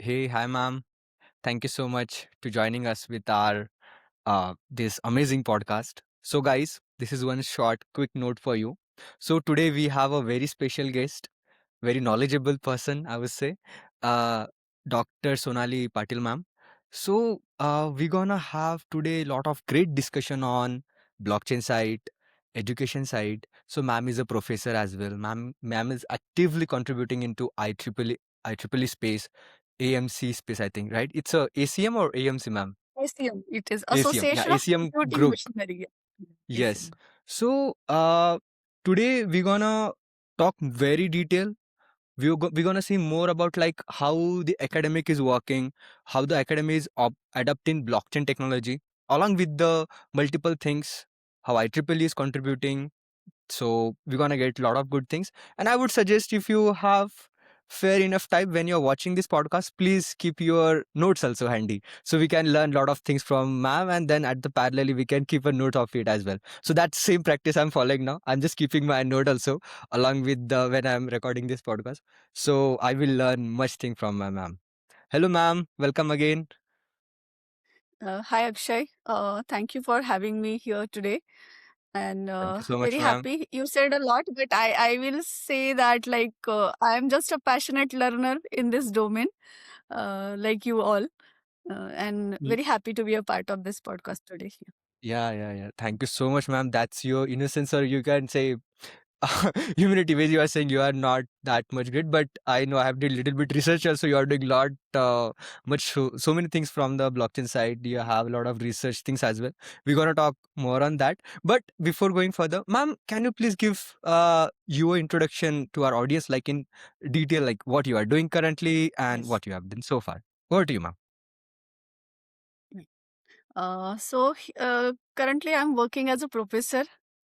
Hey, hi, ma'am. Thank you so much to joining us with our this amazing podcast. So, guys, this is one short, quick note for you. So today we have a very special guest, very knowledgeable person, I would say, uh, Dr. Sonali Patil, ma'am. So we're gonna have today a lot of great discussion on blockchain side, education side. So, ma'am is a professor as well. Ma'am is actively contributing into IEEE space, AMC space, I think, right? It's a ACM or AMC, ma'am? ACM, it is ACM, yeah, Association of ACM Computing group. Machinery. Yes. ACM. So today we're gonna talk very detail. We're gonna see more about like how the academic is working, how the academy is adapting blockchain technology, along with the multiple things, how IEEE is contributing, so we're gonna get a lot of good things. And I would suggest if you have fair enough time when you're watching this podcast, please keep your notes also handy. So we can learn a lot of things from ma'am and then at the parallelly we can keep a note of it as well. So that same practice I'm following now. I'm just keeping my note also along with the when I'm recording this podcast. So I will learn much thing from my ma'am. Hello ma'am, welcome again. Hi, Akshay. Thank you for having me here today. And Thank you so much, very ma'am. happy. You said a lot, but I will say that I'm just a passionate learner in this domain, like you all. And Y- very happy to be a part of this podcast today. yeah. Thank you so much, ma'am. That's your innocence, or you can say humanity ways. You are saying you are not that much good, but I know I have did little bit research also. You are doing lot much so many things from the blockchain side. You have a lot of research things as well. We're gonna talk more on that. But before going further, ma'am, can you please give your introduction to our audience, like in detail, like what you are doing currently and Yes. what you have done so far? Over to you, ma'am. Currently I'm working as a professor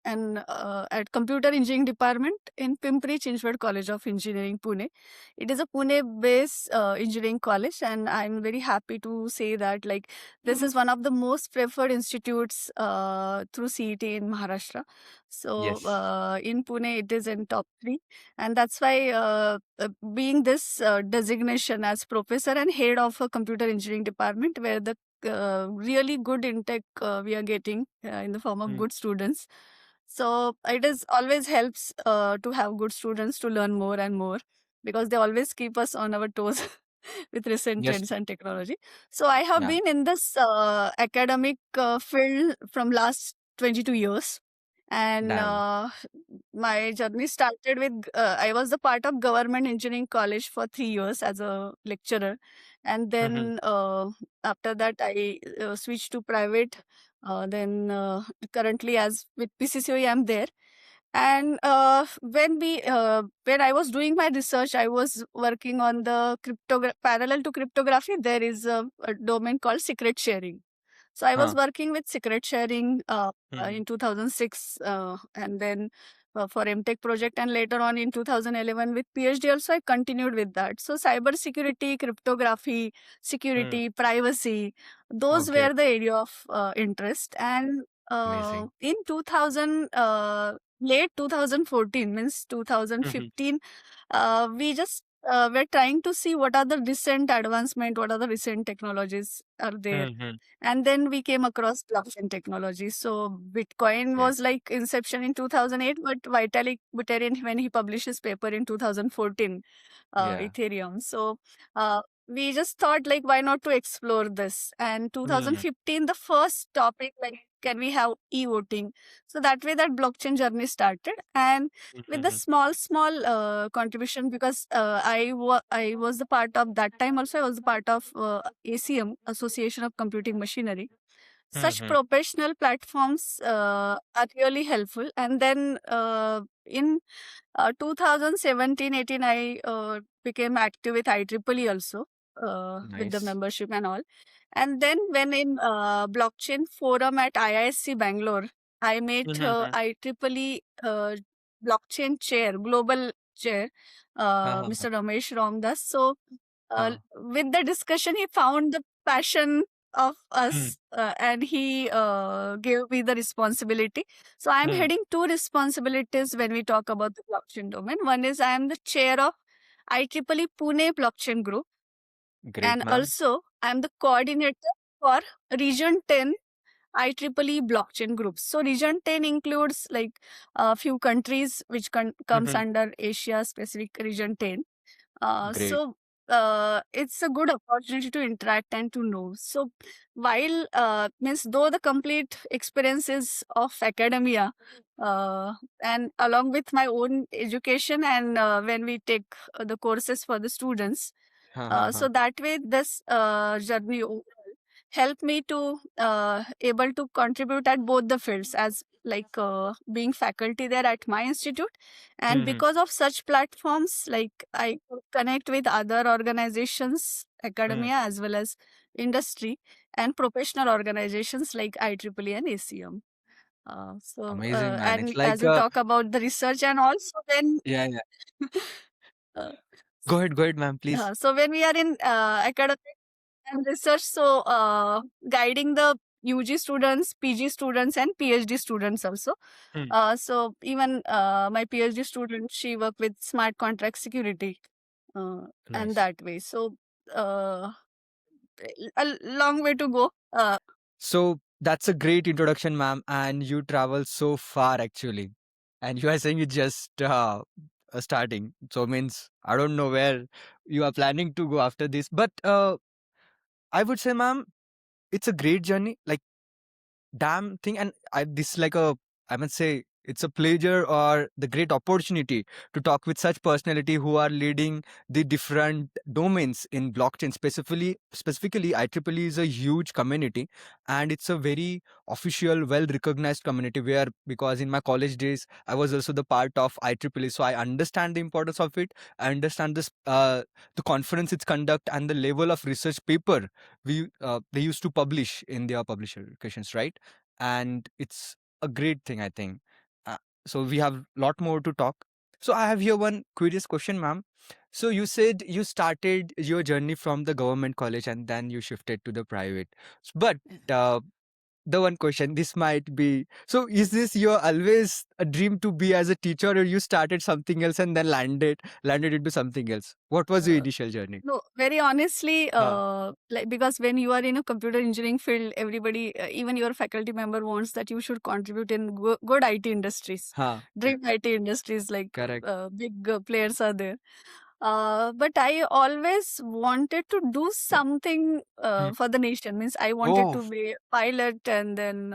and at Computer Engineering Department in Pimpri Chinchwad College of Engineering, Pune. It is a Pune-based engineering college, and I'm very happy to say that this is one of the most preferred institutes through CET in Maharashtra. So Yes. in Pune, it is in top three, and that's why being this designation as professor and head of a computer engineering department, where the really good intake we are getting in the form of Mm. good students. So it is always helps to have good students to learn more and more, because they always keep us on our toes with recent Yes. trends and technology. So I have Yeah. been in this academic field from last 22 years. And Damn. my journey started with I was a part of government engineering college for 3 years as a lecturer, and Mhm. then after that I switched to private. Then currently, as with PCCOE, I'm there. And when I was doing my research, I was working on the parallel to cryptography. There is a domain called secret sharing. So I was Huh. working with secret sharing Mhm. in 2006, and then for MTech project, and later on in 2011 with PhD also I continued with that. So cyber security, cryptography, Mm. security, privacy, those Okay. were the area of interest. And Amazing. in 2000, late 2014 means Mhm. 2015, we just we're trying to see what are the recent advancement, what are the recent technologies are there. Mhm. And then we came across blockchain technology. So Bitcoin Okay. was like inception in 2008, but Vitalik Buterin, when he published his paper in 2014, Yeah. Ethereum. So we just thought, like, why not to explore this? And Mhm. 2015, the first topic, like, can we have e-voting? So that way that blockchain journey started. And with the Mhm. small contribution, because I was the part of that time also, I was the part of ACM, Association of Computing Machinery. Such Mhm. professional platforms are really helpful. And then in 2017-18, I became active with IEEE also, with the Nice. membership and all. And then when in blockchain forum at IISc Bangalore, I met Mhm. IEEE blockchain chair, global chair, Uh-huh. Mr. Ramesh Ramdas. So Uh-huh. with the discussion, he found the passion of Mm. us, and he gave me the responsibility. So I'm Mm. heading two responsibilities when we talk about the blockchain domain. One is I am the chair of IEEE Pune Blockchain Group, Great, And ma'am. also, I'm the coordinator for Region 10 IEEE blockchain groups. So Region 10 includes like a few countries which comes Mhm. under Asia specific Region 10. Uh, Great. so it's a good opportunity to interact and to know. So while means though the complete experience is of academia, uh, and along with my own education and when we take the courses for the students, Huh, huh, huh. so that way this journey help me to able to contribute at both the fields as like being faculty there at my institute, and Mhm. because of such platforms like I could connect with other organizations, Mhm. academia as well as industry and professional organizations like IEEE and ACM. Amazing, man. It's And like as you talk about the research and also then yeah, yeah. uh, Go ahead, ma'am, please. so when we are in academic and research, so guiding the UG students, PG students, and PhD students also. Hmm. So even my PhD student, she worked with smart contract security, and Nice. that way. So uh, a long way to go. So that's a great introduction, ma'am. And you travel so far actually. And you are saying it's just starting. So means I don't know where you are planning to go after this. But I would say, ma'am, it's a great journey. Like damn thing, and this is like a, I must say it's a pleasure or the great opportunity to talk with such personality who are leading the different domains in blockchain. Specifically IEEE is a huge community, and it's a very official, well recognized community where, because in my college days I was also the part of IEEE, so I understand the importance of it. I understand this the conference it's conduct and the level of research paper they used to publish in their publications, right? And it's a great thing, I think. uh, so we have a lot more to talk. So I have here one curious question, ma'am. So you said you started your journey from the government college and then you shifted to the private. But uh, the one question, this might be, so is this your always a dream to be as a teacher, or you started something else and then landed into something else? What was your Uh, initial journey? No, very honestly, Huh. like because when you are in a computer engineering field, everybody, even your faculty member, wants that you should contribute in good IT industries, Huh. dream IT industries, like Correct. big players are there. But I always wanted to do something Hmm. for the nation. Means I wanted Oh. to be a pilot, and then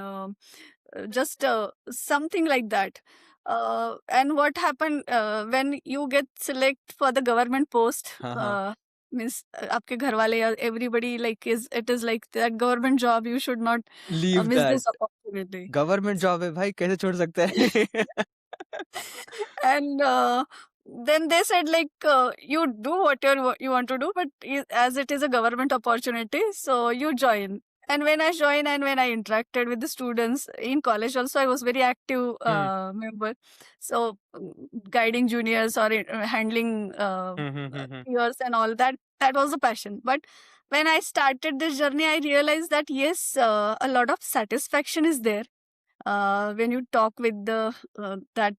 just something like that. And what happened when you get select for the government post? हाँ, हाँ. Means आपके घर वाले या everybody like is it is like that government job, you should not leave miss that. this opportunity. Government job है भाई, कैसे छोड़ सकते हैं? And then they said like you do what you want to do, but as it is a government opportunity, so you join. And when I joined and when I interacted with the students in college also, I was very active hmm. member. So guiding juniors or handling hmm, hmm, hmm, hmm. peers and all that, that was a passion. But when I started this journey, I realized that yes, a lot of satisfaction is there when you talk with the that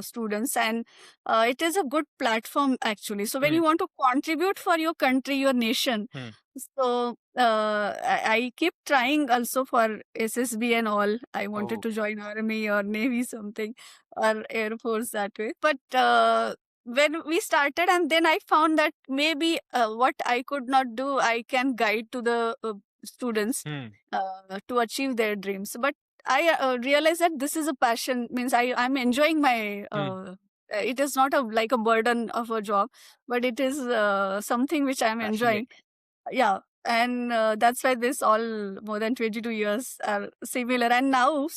students, and it is a good platform actually. So when hmm, you want to contribute for your country, your nation, hmm. so I keep trying also for SSB and all. I wanted oh! to join army or navy something, or air force that way. But when we started, and then I found that maybe what I could not do, I can guide to the students hmm. to achieve their dreams. But I realized that this is a passion. Means I'm enjoying my. Hmm. It is not a like a burden of a job, but it is something which I'm enjoying. Passionate. Yeah, and that's why this all more than 22 years are similar. And now,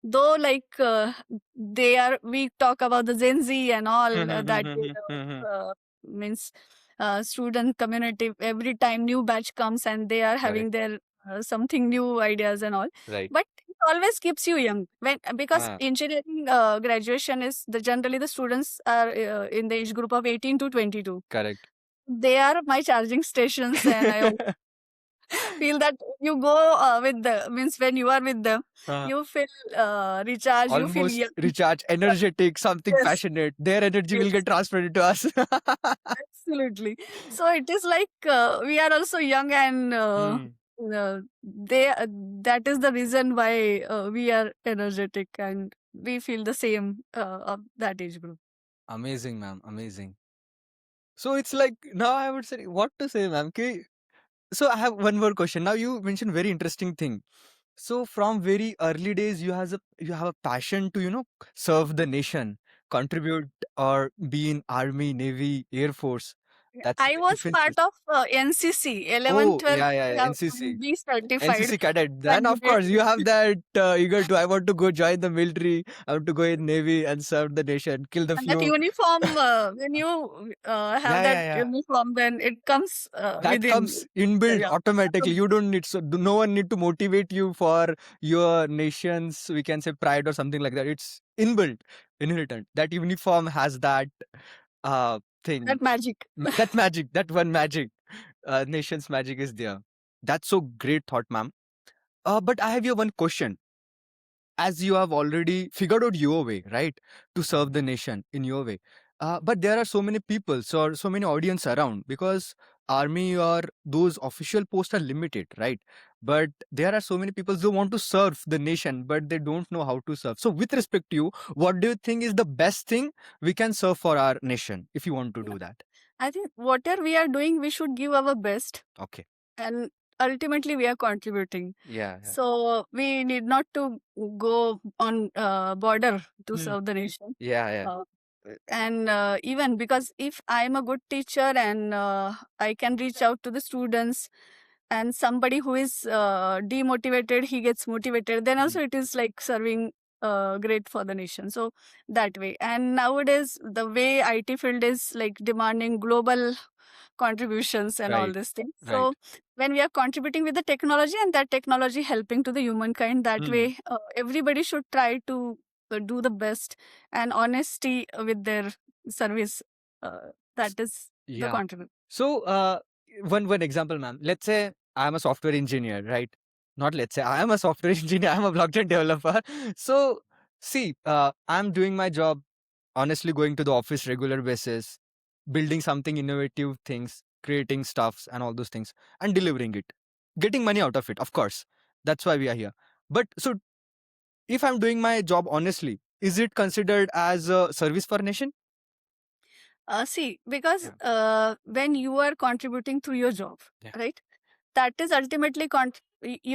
though like they are, we talk about the Gen Z and hmm, all hmm, hmm, that hmm, hmm, hmm, hmm. means student community. Every time new batch comes and they are having correct. their something new ideas and all, right. but it always keeps you young when because हाँ. engineering graduation is the generally the students are in the age group of 18 to 22. Correct. They are my charging stations, and I feel that you go with the means when you are with them, Uh, you feel recharged, you feel Almost young. recharge, energetic, something Yes, passionate. Their energy will yes, get transferred into us. absolutely. So it is like we are also young, and Hmm. they that is the reason why we are energetic and we feel the same of that age group. Amazing, ma'am. Amazing. So it's like now I would say what to say, ma'am. So I have one more question. Now you mentioned very interesting thing. So from very early days, you have a passion to serve the nation, contribute or be in army, navy, air force. That's I was part defenses. of NCC, 11th, Oh 12th. yeah, We yeah, yeah. have NCC. be certified. NCC cadet. So I Then of did course you have that eager to. I want to go join the military. I want to go in navy and serve the nation, kill the and that few. uniform, when you have Yeah, that yeah, yeah. uniform, then it comes That within. comes inbuilt Yeah. automatically. You don't need no one need to motivate you for your nation's, we can say, pride or something like that. It's inbuilt, inherent. That uniform has that thing, That magic. that magic, that one magic. Nation's magic is there. That's so great thought, ma'am. But I have here one question. As you have already figured out your way, right, to serve the nation in your way. But there are so many people, so many audience around, because army or those official posts are limited, right? But there are so many people who want to serve the nation, but they don't know how to serve. So, with respect to you, what do you think is the best thing we can serve for our nation if you want to Yeah. do that? I think whatever we are doing, we should give our best, Okay. and ultimately we are contributing. Yeah. Yeah. So we need not to go on border to Hmm. serve the nation. Yeah. Yeah. Uh, and even because if I'm a good teacher and I can reach out to the students, and somebody who is demotivated, he gets motivated, then also it is like serving great for the nation. So that way. And nowadays the way IT field is like demanding global contributions and all Right. these things. Right. So when we are contributing with the technology, and that technology helping to the humankind, that Hmm. way everybody should try to do the best and honesty with their service. That is the Yeah. contribution. So, one example, ma'am. Let's say I'm a software engineer, right? Not let's say I am a software engineer. I'm a blockchain developer. So, see, I'm doing my job honestly, going to the office regular basis, building something innovative things, creating stuffs and all those things, and delivering it, getting money out of it. Of course, that's why we are here. But so, if I'm doing my job honestly, is it considered as a service for nation? See, because Yeah. when you are contributing through your job, Yeah. right, that is ultimately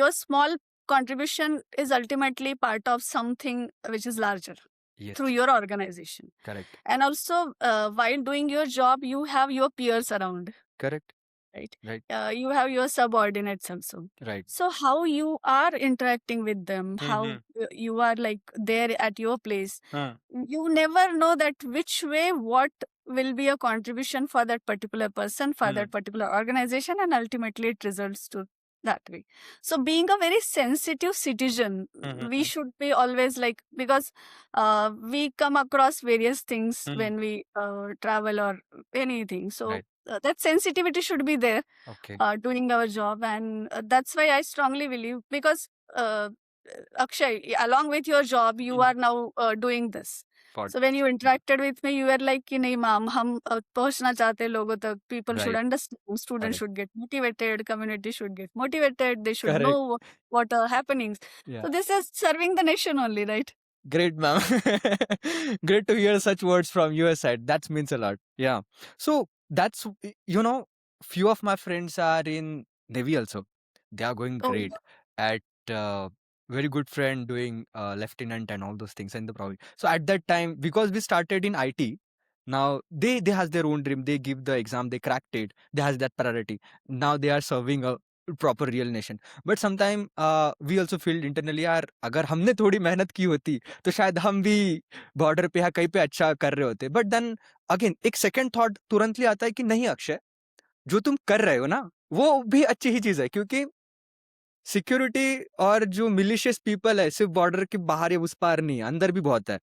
your small contribution is ultimately part of something which is larger Yes. through your organization. Correct. And also, while doing your job, you have your peers around, Correct. right? Right. You have your subordinates also. Right. So how you are interacting with them, how Mm-hmm. you are like there at your place, Huh. you never know that which way what will be a contribution for that particular person, for that particular organization, and ultimately it results to that way. So being a very sensitive citizen, we should be always like, because we come across various things when we travel or anything. So Right. that sensitivity should be there Okay. doing our job. And that's why I strongly believe, because uh, Akshay, along with your job, you are now doing this. So when you interacted with me, you were like, कि नहीं ma'am, हम पहुंचना चाहते हैं लोगों तक. People should Right. understand. Students Correct. should get motivated. Community should get motivated. They should Correct. know what are happenings. Yeah. So this is serving the nation only, right? Great, ma'am. Great to hear such words from your side. That means a lot. Yeah. So that's few of my friends are in Navy also. They are going Oh, great at very good friend doing lieutenant and all those things in the province. So at that time, because we started in IT, now they has their own dream. They give the exam, they cracked it. They has that priority. Now they are serving a proper real nation. But sometime we also feel internally, यार अगर हमने थोड़ी मेहनत की होती तो शायद हम भी बॉर्डर पे या कहीं पे अच्छा कर रहे होते. बट देन अगेन एक सेकंड थॉट तुरंत ही आता है कि नहीं अक्षय, जो तुम कर रहे हो ना वो भी अच्छी ही चीज है, क्योंकि सिक्योरिटी और जो मिलिशियस पीपल है सिर्फ बॉर्डर के बाहर या उस पार नहीं है, अंदर भी बहुत है.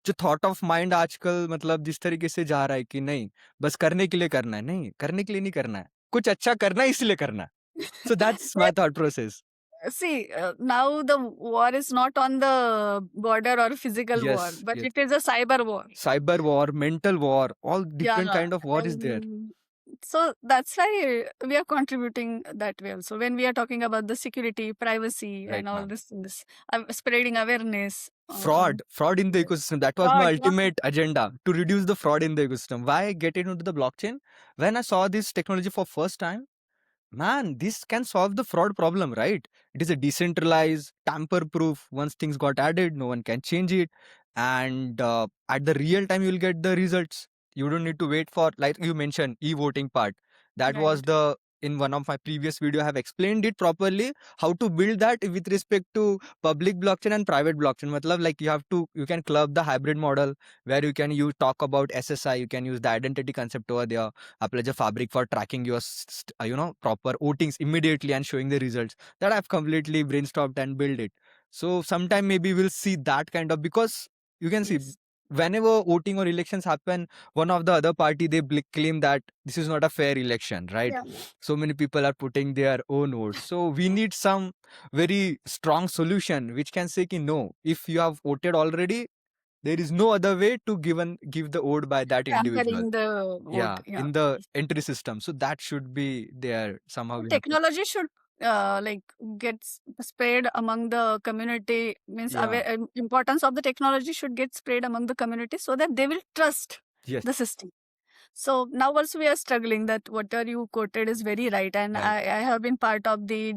जो थॉट ऑफ माइंड आजकल मतलब जिस तरीके से जा रहा है कि नहीं बस करने के लिए करना है, नहीं करने के लिए नहीं करना है, कुछ अच्छा करना है इसलिए करना है. So that's my Well, thought process. see, now the war is not on the border or physical war, Yes, but yes. it is a cyber war. Cyber war, mental war, all Yeah, different kind of war is there. and so that's why we are contributing that way also. When we are talking about the security, privacy, Right, and all ma'am. this things, spreading awareness. Fraud in the ecosystem. That was my Fraud, yeah, ultimate agenda, to reduce the fraud in the ecosystem. Why get into the blockchain? When I saw this technology for first time, man, this can solve the fraud problem, right? It is a decentralized, tamper proof. Once things got added, no one can change it. And at the real time, you'll get the results. You don't need to wait for, like you mentioned, e-voting part. That was right. the, in one of my previous video, I have explained it properly, how to build that with respect to public blockchain and private blockchain. Matlab, like you can club the hybrid model where you can use, talk about SSI, you can use the identity concept over there, apply the fabric for tracking your proper votings immediately and showing the results. That I've completely brainstormed and built it. So sometime maybe we'll see that kind of, because you can see Yes. whenever voting or elections happen, one of the other party, they claim that this is not a fair election, right? Yeah. So many people are putting their own votes, so we need some very strong solution which can say ki, no, if you have voted already, there is no other way to give the vote by that individual. Tampering the vote. Yeah, Yeah. in the entry system. So that should be there somehow. We have to. Technology should like get spread among the community, means Yeah. importance of the technology should get spread among the community so that they will trust Yes. the system. So now also we are struggling, that whatever you quoted is very right, and Right. I have been part of the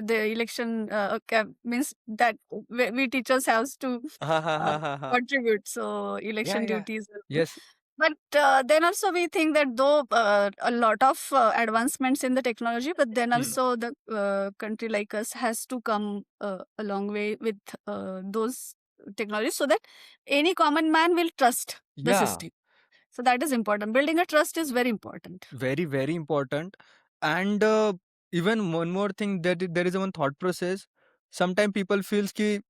election means that we teachers have to Ha ha uh, ha ha ha. contribute. So Yeah, election yeah. duties. Yes. But then also we think that though a lot of advancements in the technology, but then Hmm. also the country like us has to come a long way with those technologies so that any common man will trust the Yeah. system. So that is important. Building a trust is very important. Very, very important. And even one more thing, that there is one thought process. Sometimes people feels ki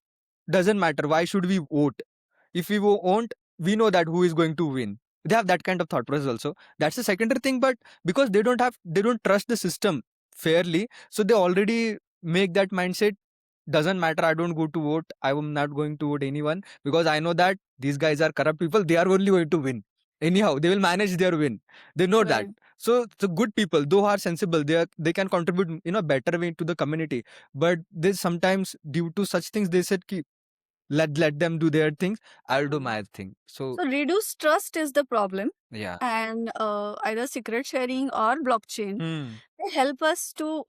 doesn't matter. Why should we vote? If we won't, we know that who is going to win. They have that kind of thought process also. That's the secondary thing. But because they don't trust the system fairly, so they already make that mindset, doesn't matter, I don't go to vote, I am not going to vote anyone, because I know that these guys are corrupt people, they are only going to win anyhow, they will manage their win, they know that. Right. So the good people, though are sensible, they can contribute in a better way to the community. But they sometimes, due to such things, they said ki, let them do their things, I'll do my thing. So So reduced trust is the problem, yeah. and either secret sharing or blockchain, Hmm. they help us to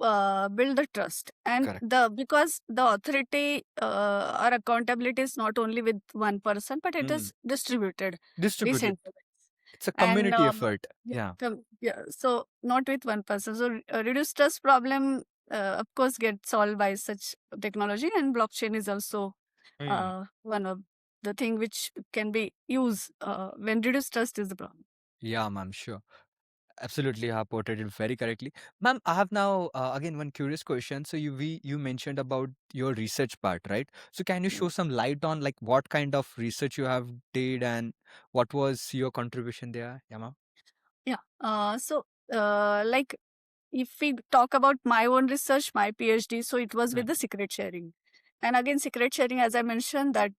build the trust, and Correct. because the authority or accountability is not only with one person, but it Hmm. is distributed, Distribute it. decentralized, It's a and community effort. yeah, Yeah. yeah, so not with one person. So reduced trust problem, of course, gets solved by such technology, and blockchain is also Hmm. one of the thing which can be used when reduced trust is the problem. Yeah, ma'am, sure. Absolutely, you have portrayed it very correctly. Ma'am, I have now again one curious question. So you mentioned about your research part, right? So can you Mm. show some light on like what kind of research you have did and what was your contribution there? Yeah, ma'am. Yeah. So, like, if we talk about my own research, my PhD, so it was with Mm. the secret sharing. And again, secret sharing, as I mentioned, that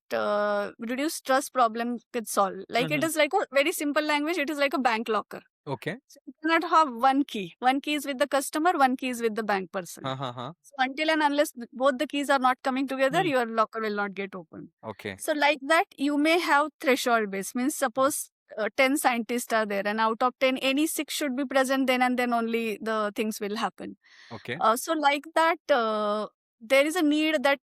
reduced trust problem gets solved. Like, it Mm-hmm. is like a very simple language, it is like a bank locker. Okay. So you cannot have one key. One key is with the customer, one key is with the bank person. Ha ha ha. So until and unless both the keys are not coming together, Hmm. your locker will not get open. Okay. So like that, you may have threshold base. Means suppose 10 scientists are there, and out of 10, any 6 should be present, then and then only the things will happen. Okay. So like that, there is a need that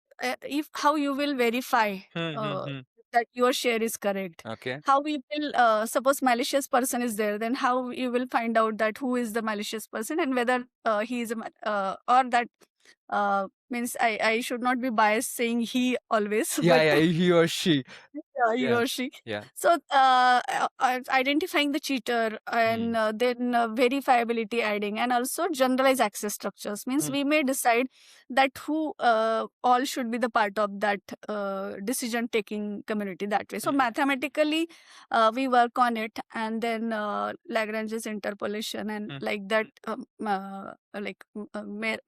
if how you will verify Hmm. that your share is correct. Okay. How we will suppose malicious person is there, then how you will find out that who is the malicious person and whether he is or that means I should not be biased saying he always, Yeah, but yeah, he or she. he Yeah, or she. yeah. So, identifying the cheater and then verifiability adding, and also generalized access structures means Mm. we may decide that who all should be the part of that decision taking community that way. So, Mm. mathematically, we work on it, and then Lagrange's interpolation and Mm. like that,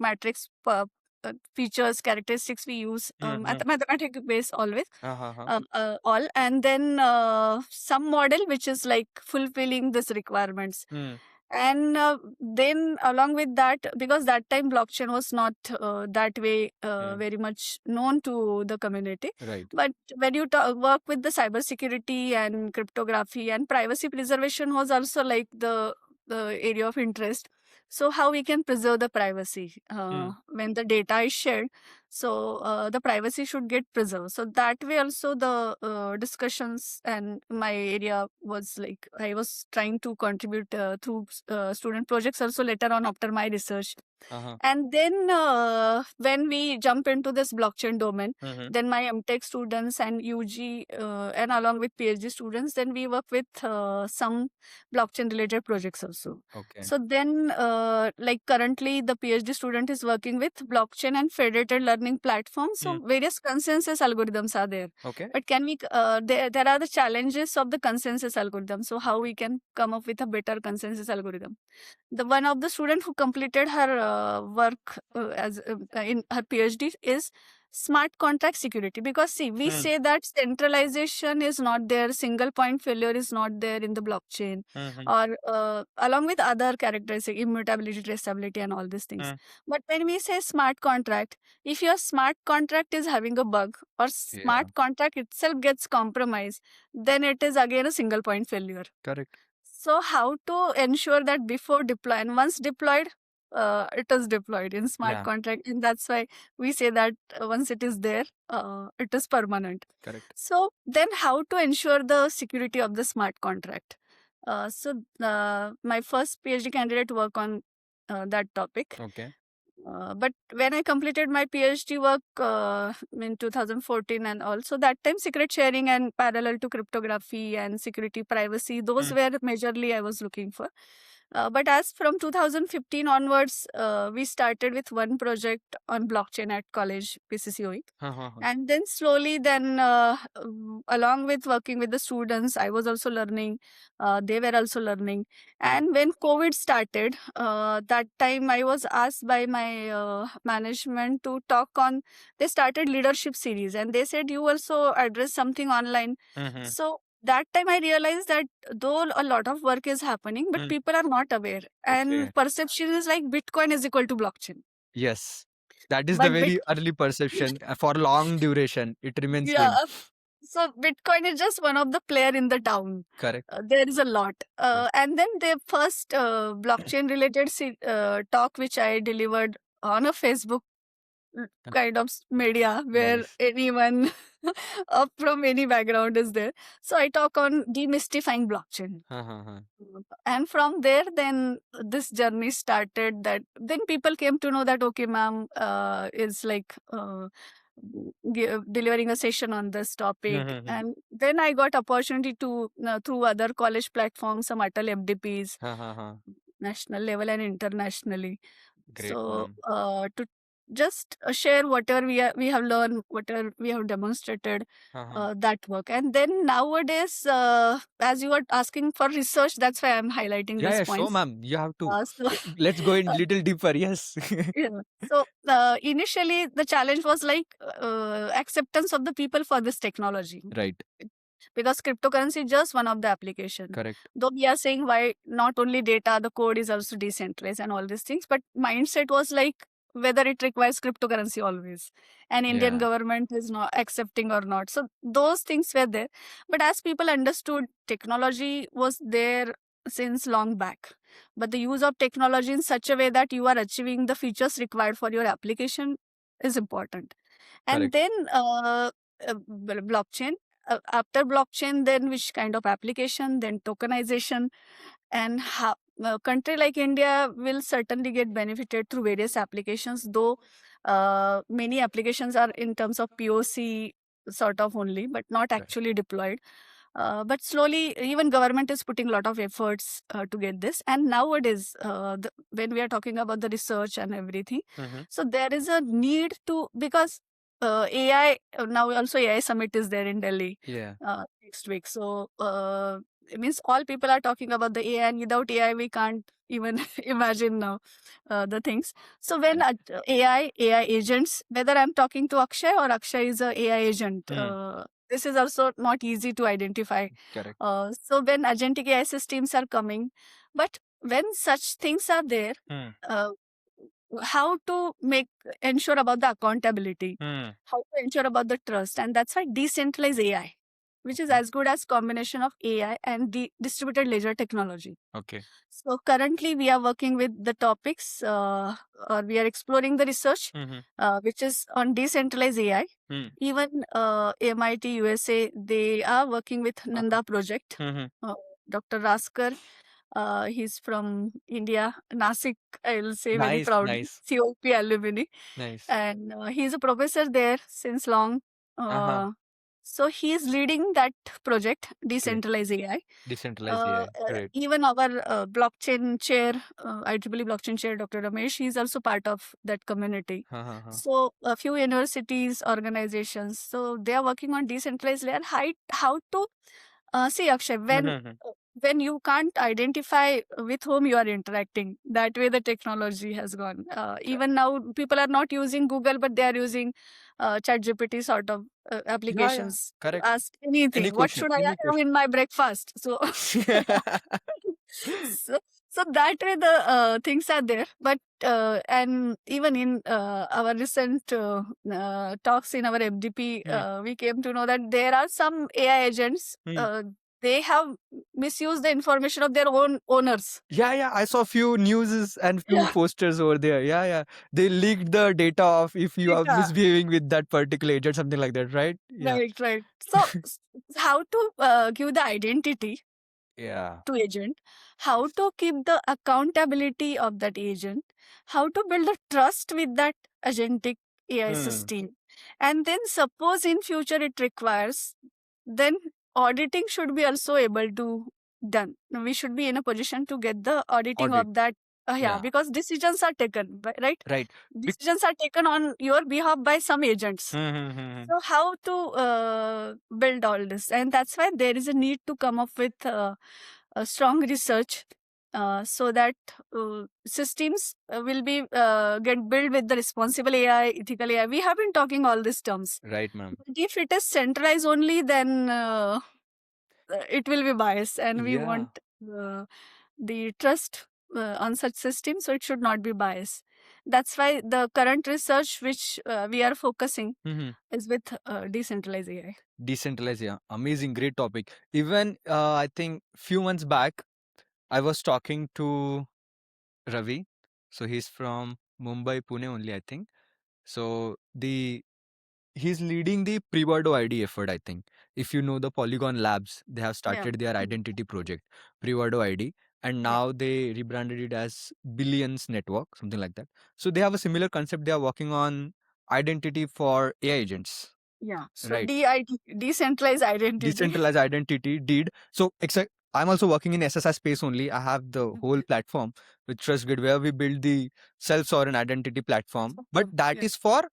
matrix. Features characteristics we use mathematical base always Uh-huh. all, and then some model which is like fulfilling these requirements. Mm. And then along with that, because that time blockchain was not that way very much known to the community, Right. but when you work with the cybersecurity and cryptography and privacy preservation was also like the area of interest. So how we can preserve the privacy when the data is shared, so the privacy should get preserved. So that way also the discussions and my area was like I was trying to contribute through student projects also later on after my research. Uh-huh. And then when we jump into this blockchain domain, then my MTech students and UG and along with PhD students, then we work with some blockchain related projects also. Okay. So then like currently the PhD student is working with blockchain and federated learning platforms. So various consensus algorithms are there. Okay. But can we there are the challenges of the consensus algorithm. So how we can come up with a better consensus algorithm? The one of the student who completed her work as in her PhD is smart contract security, because see we say that centralization is not there, single point failure is not there in the blockchain, or along with other characteristics, immutability, traceability, and all these things. But when we say smart contract, if your smart contract is having a bug or smart contract itself gets compromised, then it is again a single point failure. Correct. So how to ensure that before deploy, and once deployed, it is deployed in smart contract, and that's why we say that once it is there, it is permanent. Correct. So then, how to ensure the security of the smart contract? My first PhD candidate work on that topic. Okay. But when I completed my PhD work in 2014, and also that time secret sharing and parallel to cryptography and security privacy, those were majorly I was looking for. But as from 2015 onwards, we started with one project on blockchain at college, PCCOE. And then slowly, then along with working with the students, I was also learning. They were also learning. And when COVID started, that time I was asked by my management to talk on. They started leadership series, and they said you also address something online. So that time I realized that though a lot of work is happening, but people are not aware, and perception is like Bitcoin is equal to blockchain. Yes. That is the But very early perception for long duration. It remains same. yeah, so Bitcoin is just one of the player in the town. Correct. There is a lot. And then the first blockchain related talk which I delivered on a Facebook kind of media where Nice. anyone up from any background is there. So I talk on demystifying blockchain. And from there, then this journey started. That then people came to know that okay, ma'am is like delivering a session on this topic. And then I got opportunity to through other college platforms, some Atal FDPs, national level and internationally. Great, So ma'am. to just share whatever we have learned, whatever we have demonstrated, that work. And then nowadays, as you are asking for research, that's why I'm highlighting Yeah, these yeah, points. sure, ma'am. You have to. So Let's go in little deeper. Yes. yeah. So initially, the challenge was like acceptance of the people for this technology. Right. Because cryptocurrency is just one of the application. Correct. Though we are saying why not only data, the code is also decentralized and all these things, but mindset was like whether it requires cryptocurrency always, and Indian Yeah. government is not accepting or not. So those things were there. But as people understood, technology was there since long back. But the use of technology in such a way that you are achieving the features required for your application is important. And Correct. then blockchain. After blockchain, then which kind of application, then tokenization, and how a country like India will certainly get benefited through various applications, though Many applications are in terms of POC sort of only, but not Right. actually deployed. But slowly, even government is putting a lot of efforts to get this. And nowadays, when we are talking about the research and everything, so there is a need to, because AI, now also AI Summit is there in Delhi Yeah. next week. So it means all people are talking about the AI, and without AI, we can't even imagine now the things. So when AI agents, whether I'm talking to Akshay or Akshay is a AI agent, this is also not easy to identify. Correct. So when agentic AI systems are coming, but when such things are there, uh, how to ensure about the accountability, how to ensure about the trust, and that's why decentralized AI, which is as good as combination of AI and distributed ledger technology. Okay. So currently we are working with the topics, or we are exploring the research, which is on decentralized AI. Even MIT USA, they are working with Nanda project. Dr. Raskar, he's from India, Nasik, I'll say very Nice, proudly, nice, COP alumni. nice. And he's a professor there since long. So he is leading that project, Okay. Decentralized AI. Decentralized AI. Right. Even our blockchain chair, IEEE blockchain chair, Dr. Ramesh, he's also part of that community. So a few universities, organizations, so they are working on decentralized layer. How to see, Akshay, when you can't identify with whom you are interacting, that way the technology has gone. Even now, people are not using Google, but they are using ChatGPT sort of Yeah, yeah. applications to Correct. ask Any anything. What question, should I any have question. in my breakfast? So, so, so that way the things are there. But and even in our recent talks in our MDP, we came to know that there are some AI agents. They have misused the information of their own owners. Yeah, I saw few newses and few Yeah. posters over there. Yeah. They leaked the data of if you are Data. misbehaving with that particular agent, something like that, right? Yeah. Right. So, how to give the identity Yeah. to agent, how to keep the accountability of that agent, how to build a trust with that agentic AI system. And then suppose in future it requires, then auditing should be also able to done. We should be in a position to get the auditing Audit. of that. Yeah. Because decisions are taken, right? Right. Decisions are taken on your behalf by some agents. So how to build all this? And that's why there is a need to come up with a strong research, so that systems will be get built with the responsible AI, ethical AI. We have been talking all these terms. Right, ma'am. But if it is centralized only, then it will be biased, and we Yeah. want the trust on such systems, so it should not be biased. That's why the current research which we are focusing is with decentralized AI. Decentralized, yeah. Amazing, great topic. Even I think few months back, I was talking to Ravi. So he's from Mumbai, Pune only, I think. So he's leading the Privado ID effort, I think. If you know the Polygon Labs, they have started their identity project, Privado ID, and now they rebranded it as Billions Network, something like that. So they have a similar concept. They are working on identity for AI agents. Yeah. So Right. decentralized identity. Decentralized identity did. So I'm also working in SSI space only. I have the whole platform with TrustGrid where we build the self-sovereign identity platform. But that is for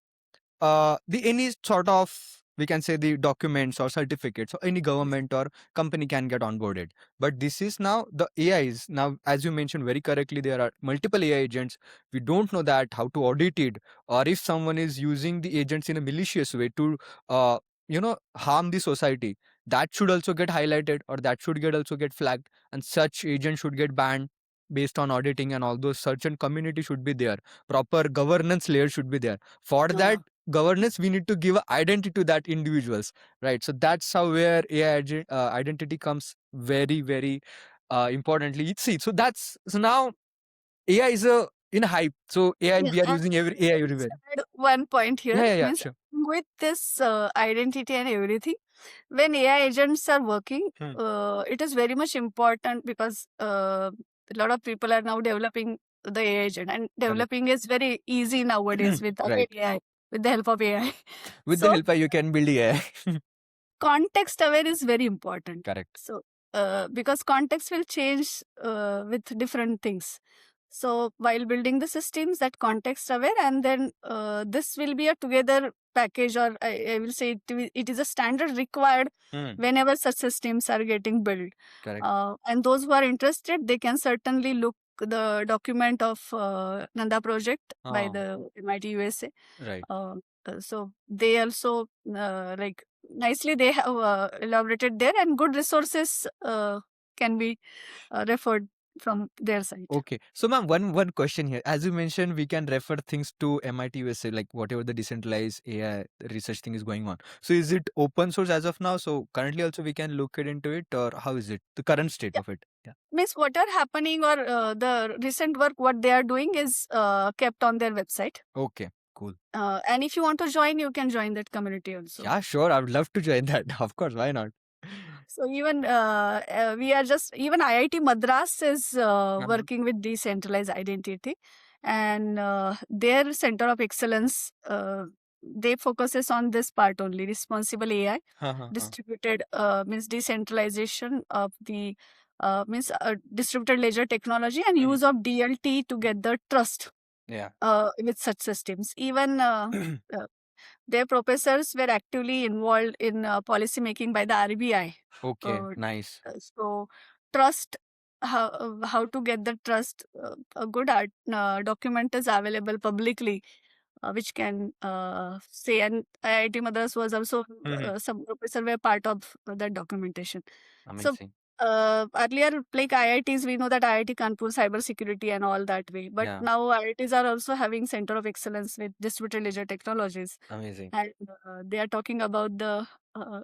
the any sort of, we can say, the documents or certificates, or any government or company can get onboarded. But this is now the AIs. Now, as you mentioned very correctly, there are multiple AI agents. We don't know that how to audit it, or if someone is using the agents in a malicious way to harm the society, that should also get highlighted, or that should get also get flagged, and such agents should get banned based on auditing, and all those. Certain community should be there, proper governance layer should be there. For that governance, we need to give an identity to that individuals, right? So that's how where AI identity comes very, very importantly. See, so now AI is in hype. So AI, Yeah, we are and using AI just everywhere. add one point here, Yeah, means sure. with this identity and everything, when AI agents are working, it is very much important, because a lot of people are now developing the AI agent, and developing is very easy nowadays with Right. AI, with the help of AI. With the So help, you can build AI. context aware is very important. Correct. So because context will change with different things. So while building the systems, that context aware, and then this will be a together package, or I will say it is a standard required Hmm. whenever such systems are getting built. Correct. And those who are interested, they can certainly look the document of Nanda project by the MIT USA. Right. So they also like nicely they have elaborated there, and good resources can be referred from their side. Okay. So, ma'am, one question here. As you mentioned, we can refer things to MIT USA, like whatever the decentralized AI research thing is going on. So, is it open source as of now? So, currently also we can look it into it, or how is it the current state Yeah, of it? Yeah. means what are happening, or the recent work what they are doing is kept on their website. Okay. Cool. And if you want to join, you can join that community also. Yeah, sure. I would love to join that. Of course. Why not? So even we are just even IIT Madras is Uh-huh. working with decentralized identity, and their center of excellence they focuses on this part only: responsible AI, distributed means decentralization of the means distributed ledger technology, and use of DLT to get the trust Yeah. with such systems. Even their professors were actively involved in policy making by the RBI. Okay. Nice. So trust, how to get the trust. A good document is available publicly, which can say, and IIT Madras was also some professor were part of that documentation. So Amazing. earlier, like IITs, we know that IIT Kanpur cybersecurity and all that way, but Yeah. now IITs are also having center of excellence with distributed ledger technologies, Amazing. and they are talking about the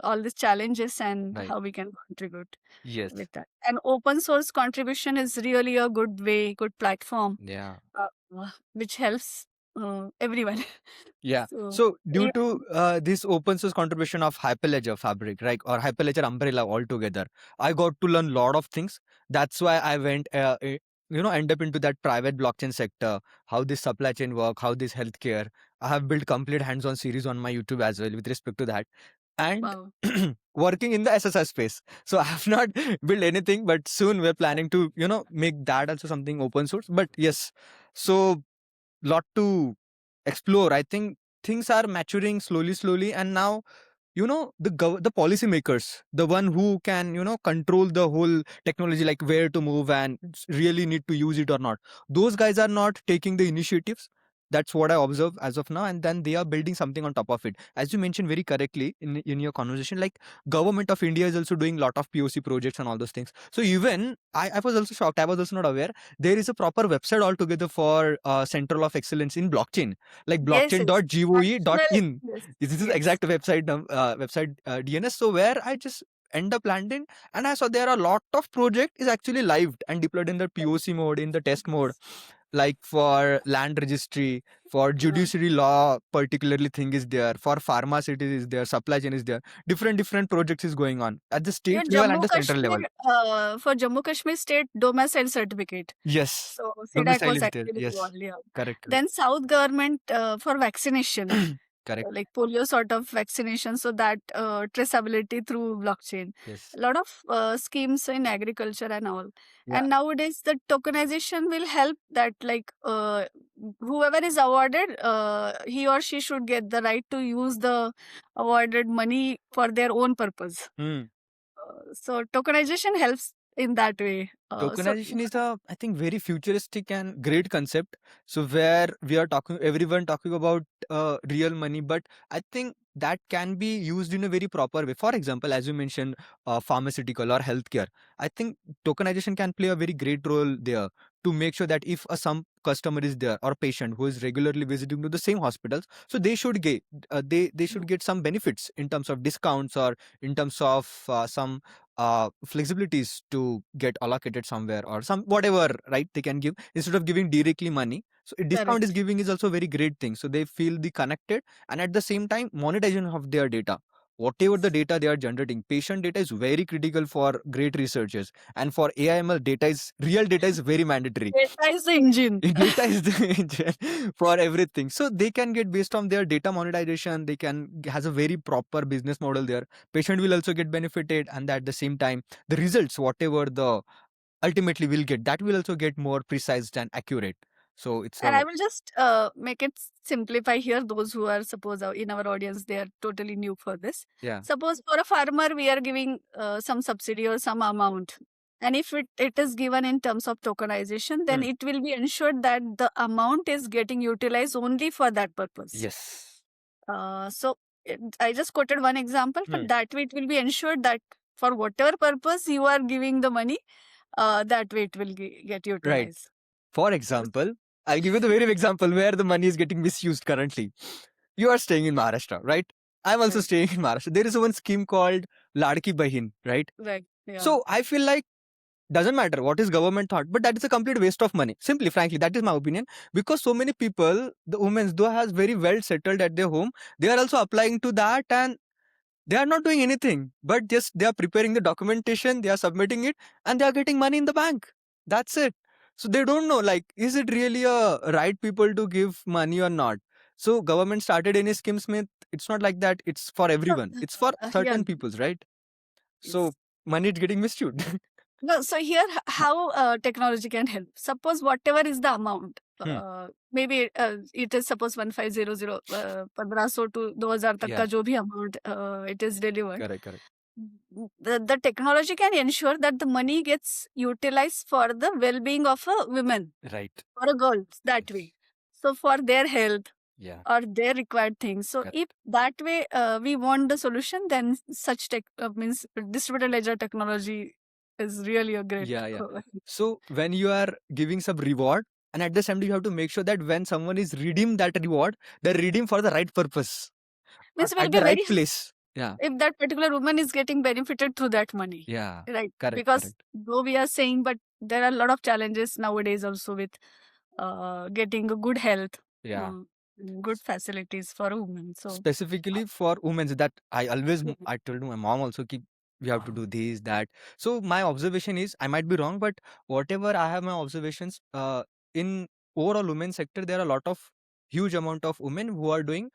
all these challenges and Right. how we can contribute Yes. with that. And open source contribution is really a good way, good platform, Yeah. which helps everyone. Yeah. So So due yeah, to this open source contribution of Hyperledger Fabric, right, or Hyperledger umbrella altogether, I got to learn a lot of things. That's why I went, end up into that private blockchain sector, how this supply chain work, how this healthcare. I have built complete hands-on series on my YouTube as well with respect to that, and wow. working in the SSI space. So I have not built anything, but soon we're planning to, make that also something open source. But yes, so lot to explore. I think things are maturing slowly, and now the policy makers, the one who can control the whole technology, like where to move and really need to use it or not. Those guys are not taking the initiatives. That's what I observe as of now, and then they are building something on top of it. As you mentioned very correctly in your conversation, like government of India is also doing a lot of POC projects and all those things. So even I was also shocked. I was also not aware there is a proper website altogether for Central of Excellence in blockchain, like Yes, yes. blockchain.gov.in. Yes, This is the yes. exact website DNS. So where I just end up landing, and I saw there are a lot of project is actually live and deployed in the POC mode, in the test mode, like for land registry, for judiciary law, particularly thing is there, for pharmaceutical is there, supply chain is there, different projects is going on at the state Even level and Jammu the central level. Kashmir, for Jammu Kashmir state domicile certificate. Yes, So SEDAC domicile was is there. actually Yes, involved. Yeah. correct. Then South government for vaccination, Correct. like polio sort of vaccination, so that traceability through blockchain. Yes. A lot of schemes in agriculture and all. Yeah. And nowadays the tokenization will help that, like whoever is awarded, he or she should get the right to use the awarded money for their own purpose. So tokenization helps in that way. Tokenization is I think, very futuristic and great concept. So where we are everyone talking about real money, but I think that can be used in a very proper way. For example, as you mentioned, pharmaceutical or healthcare, I think tokenization can play a very great role there to make sure that if some customer is there or patient who is regularly visiting to the same hospitals, so they should get they should get some benefits in terms of discounts or in terms of some flexibilities to get allocated somewhere or some whatever, right, they can give instead of giving directly money. So a discount is correct. giving is also a very great thing, so they feel the connected, and at the same time monetization of their data. whatever the data they are generating, patient data is very critical for great researchers, and for AIML data is real data is very mandatory. Data is the engine. Data is the engine for everything, so they can get based on their data monetization, they can has a very proper business model there. Patient will also get benefited, and at the same time the results whatever the ultimately will get, that will also get more precise and accurate. So it's And a I will just make it simplify here. Those who are suppose in our audience, they are totally new for this. yeah. Suppose for a farmer, we are giving some subsidy or some amount. And if it is given in terms of tokenization, then Hmm. it will be ensured that the amount is getting utilized only for that purpose. Yes. So I just quoted one example, Hmm. but that way it will be ensured that for whatever purpose you are giving the money, that way it will get utilized. For example, I'll give you the very example where the money is getting misused currently. You are staying in Maharashtra, right? I'm also Right. staying in Maharashtra. There is one scheme called Ladki Bahin, right? Right. Yeah. So I feel like doesn't matter what is government thought, but that is a complete waste of money. Simply, frankly, that is my opinion. Because so many people, the women, though has very well settled at their home, they are also applying to that, and they are not doing anything. But just they are preparing the documentation, they are submitting it, and they are getting money in the bank. That's it. So they don't know, like, is it really a right people to give money or not? So government started any schemes, Smith. It's not like that. It's for everyone. It's for Yeah. certain peoples, right? So Yes. money is getting misused. No, so here how technology can help. Suppose whatever is the amount, Hmm. maybe it is suppose 1500 1500 to 2000 तक Yeah. का जो भी amount it is delivered. Correct. Correct. The technology can ensure that the money gets utilized for the well-being of a woman Right. or a girl that way. So for their health Yeah. or their required things. So Correct. if that way we want the solution, then such tech means distributed ledger technology is really a great. Yeah. Yeah. So when you are giving some reward, and at the same time you have to make sure that when someone is redeem that reward, they redeem for the right purpose or Means will at be the right very place. Yeah. if that particular woman is getting benefited through that money. Yeah. Right. Correct. Because Correct. though we are saying, but there are a lot of challenges nowadays also with getting a good health, Yeah. good facilities for women. So Specifically for women, that I always yeah. I told my mom also keep we have to do this that. So my observation is, I might be wrong, but whatever I have my observations, in overall women sector there are a lot of huge amount of women who are doing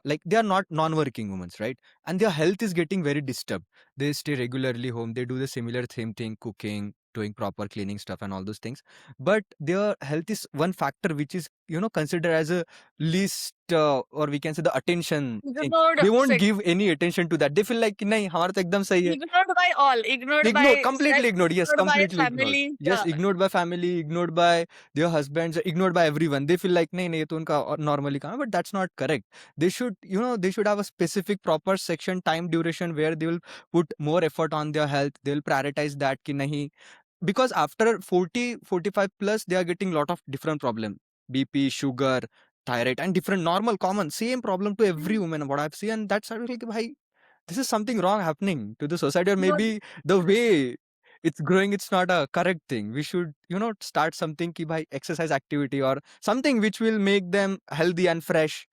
like they are not non-working women, right? And their health is getting very disturbed. They stay regularly home, they do the similar same thing, cooking, doing proper cleaning stuff and all those things, but their health is one factor which is considered as a least or we can say the attention thing. Ignored, They won't give any attention to that. They feel like nahi hamara to ekdam sahi hai. ignored by all, ignored by Ignored, completely friends, ignored. Yes, ignored by completely ignored. family. Yes, Yeah. ignored by family, ignored by their husbands, ignored by everyone. They feel like nahi nahi, ye to unka normally काम है, but that's not correct. They should they should have a specific proper section, time duration where they will put more effort on their health. They will prioritize that ki nahi, because after 40-45 plus they are getting lot of different problem, BP, sugar, thyroid, and different normal common same problem to every woman what I've seen. And that's like, bhai, this is something wrong happening to the society, or No, maybe the way it's growing, it's not a correct thing. We should start something ki bhai exercise activity or something which will make them healthy and fresh.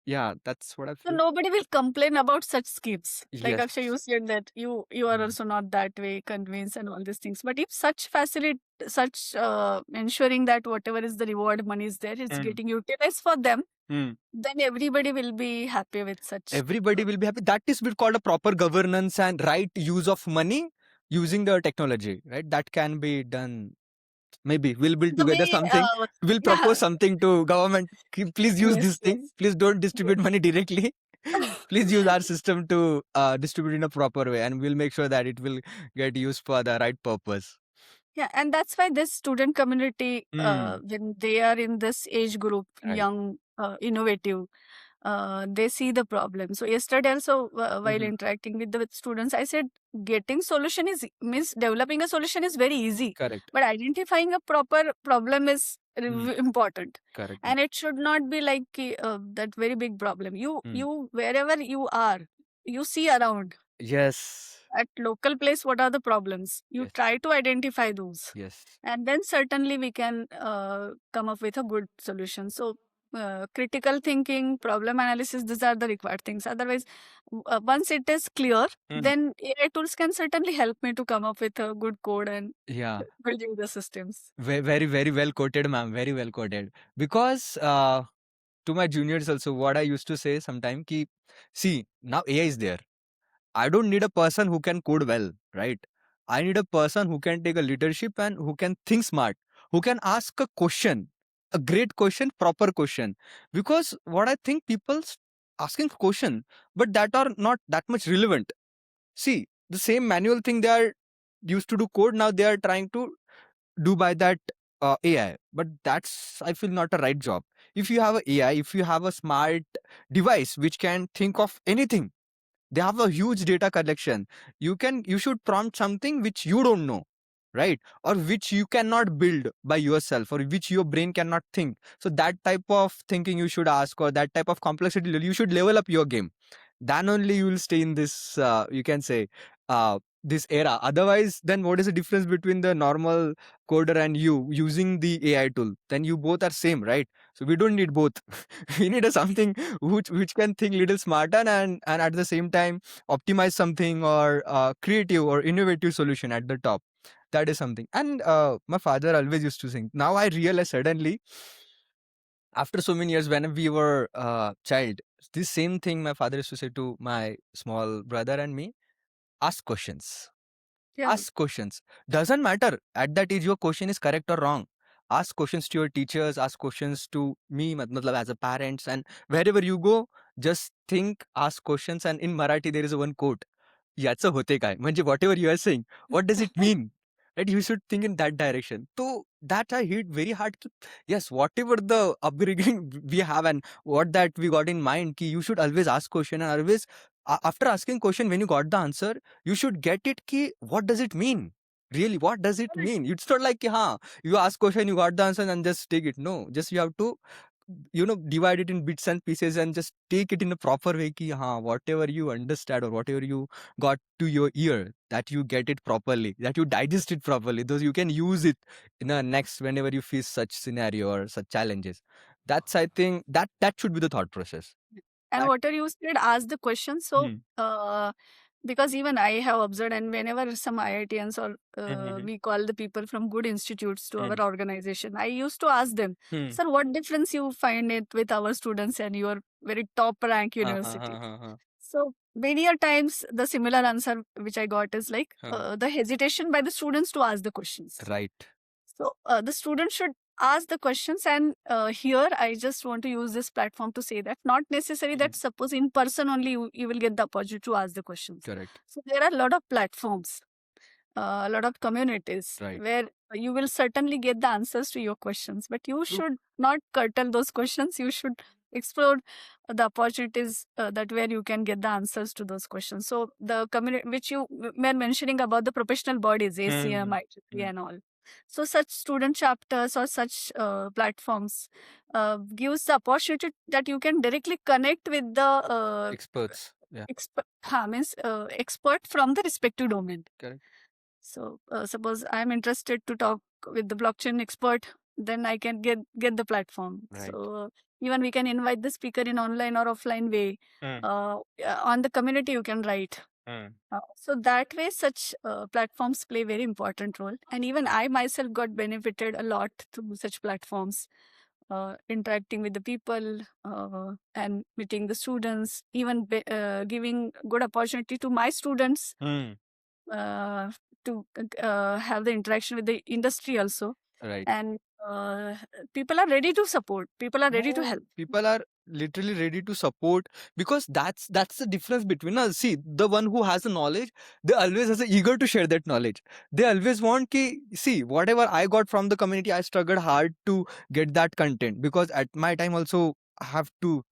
Yeah, that's what I so feel. nobody will complain about such schemes. Like Yes. Akshay, you said that you are also not that way convinced and all these things. But if such facility, such ensuring that whatever is the reward money is there, it's Mm. getting utilized for them, Mm. then everybody will be happy with such. Everybody will be happy. That is called a proper governance and right use of money using the technology, right? That can be done. Maybe we'll build The together way, something. We'll yeah, propose something to government. Please use yes, this thing. yes. Please don't distribute money directly. Please use our system to distribute in a proper way, and we'll make sure that it will get used for the right purpose. Yeah, and that's why this student community, Mm. when they are in this age group, Right. young, innovative, they see the problem. So yesterday also, while Mhm. interacting with the students, I said getting solution is means developing a solution is very easy, Correct. but identifying a proper problem is important, Correct. and it should not be like that very big problem. You wherever you are, you see around Yes. at local place what are the problems. You Yes. try to identify those, Yes. and then certainly we can come up with a good solution. So critical thinking, problem analysis, these are the required things. Otherwise, once it is clear, then AI tools can certainly help me to come up with a good code and Yeah. building the systems. Very, very well quoted, ma'am. Very well quoted. Because to my juniors also, what I used to say sometime ki, see, now AI is there. I don't need a person who can code well, right? I need a person who can take a leadership and who can think smart, who can ask a question, a great question, proper question. Because what I think asking question, but that are not that much relevant. See, the same manual thing they are used to do code, now they are trying to do by that AI. But that's, I feel, not a right job. If you have a AI, if you have a smart device which can think of anything, they have a huge data collection. You should prompt something which you don't know, right? Or which you cannot build by yourself, or which your brain cannot think. So that type of thinking you should ask, or that type of complexity you should level up your game. Then only you will stay in this, you can say, this era. Otherwise, then what is the difference between the normal coder and you using the AI tool? Then you both are same, right? So we don't need both. We need a something which can think little smarter, and at the same time optimize something, or creative or innovative solution at the top. That is something. And my father always used to sing. Now I realize suddenly, after so many years, when we were child, this same thing my father used to say to my small brother and me: ask questions. Yeah. Ask questions. Doesn't matter at that age your question is correct or wrong. Ask questions to your teachers, ask questions to me, matlab as a parents, and wherever you go, just think, ask questions. And in Marathi there is one quote: याचं होते काय? म्हणजे whatever you are saying, what does it mean? Right? You should think in that direction. So that I hit very hard. Yes, whatever the upbringing we have and what that we got in mind, ki you should always ask question, and always after asking question, when you got the answer, you should get it ki what does it mean? Really, what does it mean? It's not like ki, you ask question, you got the answer and just take it. No, just you have to divide it in bits and pieces and just take it in a proper way ki whatever you understand or whatever you got to your ear, that you get it properly, that you digest it properly, those you can use it in a next whenever you face such scenario or such challenges. That's, I think, that should be the thought process. And That- whatever you said, ask the question. So, because even I have observed, and whenever some IITians or we call the people from good institutes to our organization, I used to ask them, sir, what difference you find it with our students and your very top rank university? So many a times the similar answer which I got is like the hesitation by the students to ask the questions. Right. So the student should ask the questions, and here I just want to use this platform to say that not necessary that suppose in person only you will get the opportunity to ask the questions. Correct. So there are a lot of platforms, a lot of communities Right. where you will certainly get the answers to your questions, but you should not curtail those questions. You should explore the opportunities that where you can get the answers to those questions. So the community which you were mentioning about the professional bodies, ACM, IEEE and all. So such student chapters or such platforms gives the opportunity that you can directly connect with the Experts. Yeah. expert from the respective domain. Correct. So suppose I'm interested to talk with the blockchain expert, then I can get the platform. Right. So even we can invite the speaker in online or offline way. On the community you can write. So that way such platforms play very important role, and even I myself got benefited a lot through such platforms, interacting with the people and meeting the students, even giving good opportunity to my students to have the interaction with the industry also. Right. And people are ready to support, people are ready to help. People are literally ready to support, because that's the difference between us. See, the one who has the knowledge, they always has a eager to share that knowledge. They always want ki, see, whatever I got from the community, I struggled hard to get that content, because at my time also I have to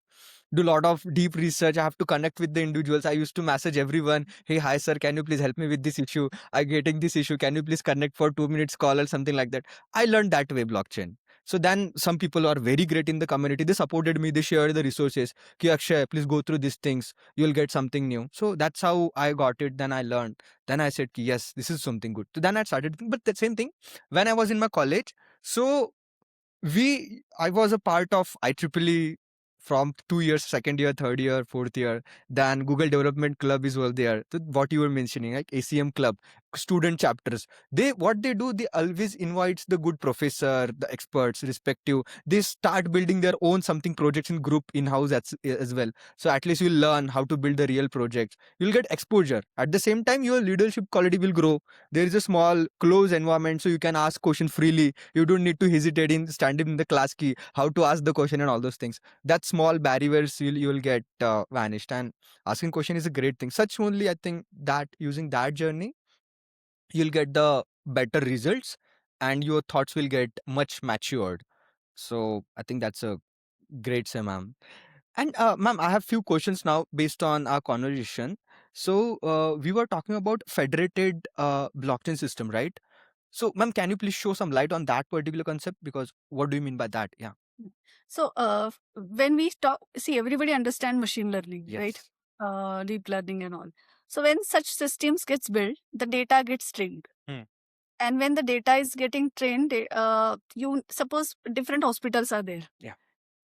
do a lot of deep research. I have to connect with the individuals. I used to message everyone, hey, hi sir, can you please help me with this issue? I getting this issue, can you please connect for 2 minutes call or something like that. I learned that way blockchain. So then some people are very great in the community, they supported me, they shared the resources, ki Akshay, please go through these things, you'll get something new. So that's how I got it. Then I learned, then I said ki, yes, this is something good. So then I started, but the same thing when I was in my college. So I was a part of IEEE from 2 years, second year, third year, fourth year. Then Google Development Club is well there. What you were mentioning, like ACM Club, student chapters. What they do, they always invites the good professor, the experts, respective. They start building their own something projects in group in house as well. So at least you'll learn how to build the real projects. You'll get exposure. At the same time, your leadership quality will grow. There is a small closed environment, so you can ask question freely. You don't need to hesitate in standing in the class key, how to ask the question and all those things. That small barriers you'll get vanished, and asking question is a great thing. Such only I think that using that journey, you'll get the better results, and your thoughts will get much matured. So I think that's a great say, ma'am. And ma'am, I have few questions now based on our conversation. So we were talking about federated blockchain system, right? So, ma'am, can you please show some light on that particular concept? Because what do you mean by that? Yeah. So, when we talk, see, everybody understand machine learning, right? Yes. Deep learning and all. So, when such systems gets built, the data gets trained. Hmm. And when the data is getting trained, you suppose different hospitals are there. Yeah.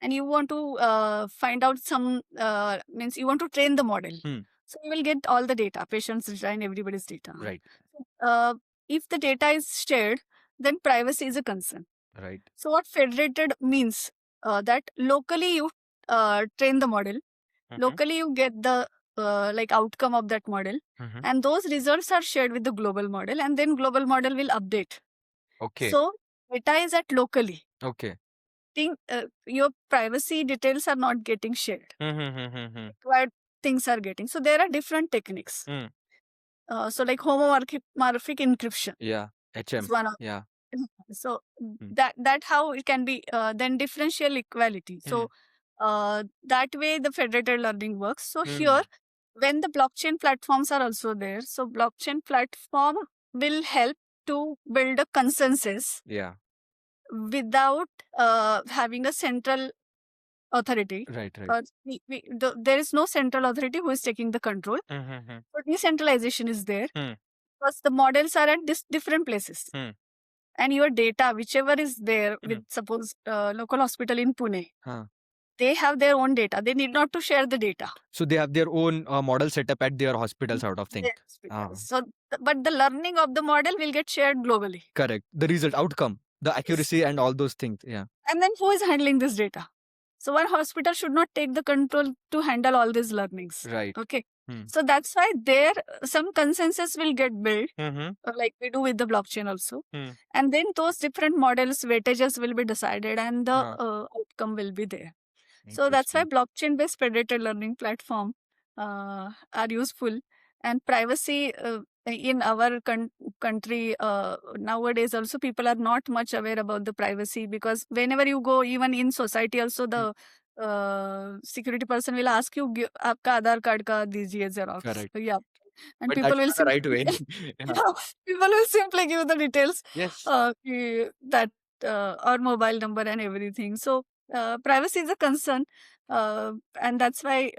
And you want to find out some, means you want to train the model. Hmm. So, you will get all the data, patients' data and everybody's data. Right. Uh, if the data is shared, then privacy is a concern. Right. So what federated means, that locally you train the model, locally you get the like outcome of that model, Mhm. and those results are shared with the global model, and then global model will update. Okay. So data is at locally. Okay. Your privacy details are not getting shared. Mm-hmm. Required things are getting. So there are different techniques. Mm. So like homomorphic encryption Yeah. HM. is one of. Yeah. So Mm. that how it can be then differential equality. So that way the federated learning works. So here when the blockchain platforms are also there, so blockchain platform will help to build a consensus Yeah. without having a central authority. Right. Right. There is no central authority who is taking the control. Mm-hmm. So decentralization is there Hmm. because the models are at different places. And your data, whichever is there with suppose local hospital in Pune, Huh. they have their own data. They need not to share the data. So they have their own model set up at their hospital sort of thing. Their hospitals. So, but the learning of the model will get shared globally. Correct. The result, outcome, the accuracy, and all those things. Yeah. And then who is handling this data? So one hospital should not take the control to handle all these learnings. Right. Okay. So that's why there some consensus will get built, like we do with the blockchain also. And then those different models, weightages will be decided, and the outcome will be there. So that's why blockchain-based federated learning platform are useful. And privacy in our country nowadays also people are not much aware about the privacy, because whenever you go, even in society also, the security person will ask you, "आपका आधार card का दीजिए xerox." Correct. Yeah. And But people that's will not the right way. yeah, people will simply give the details, Yes. that or mobile number and everything. So privacy is a concern, and that's why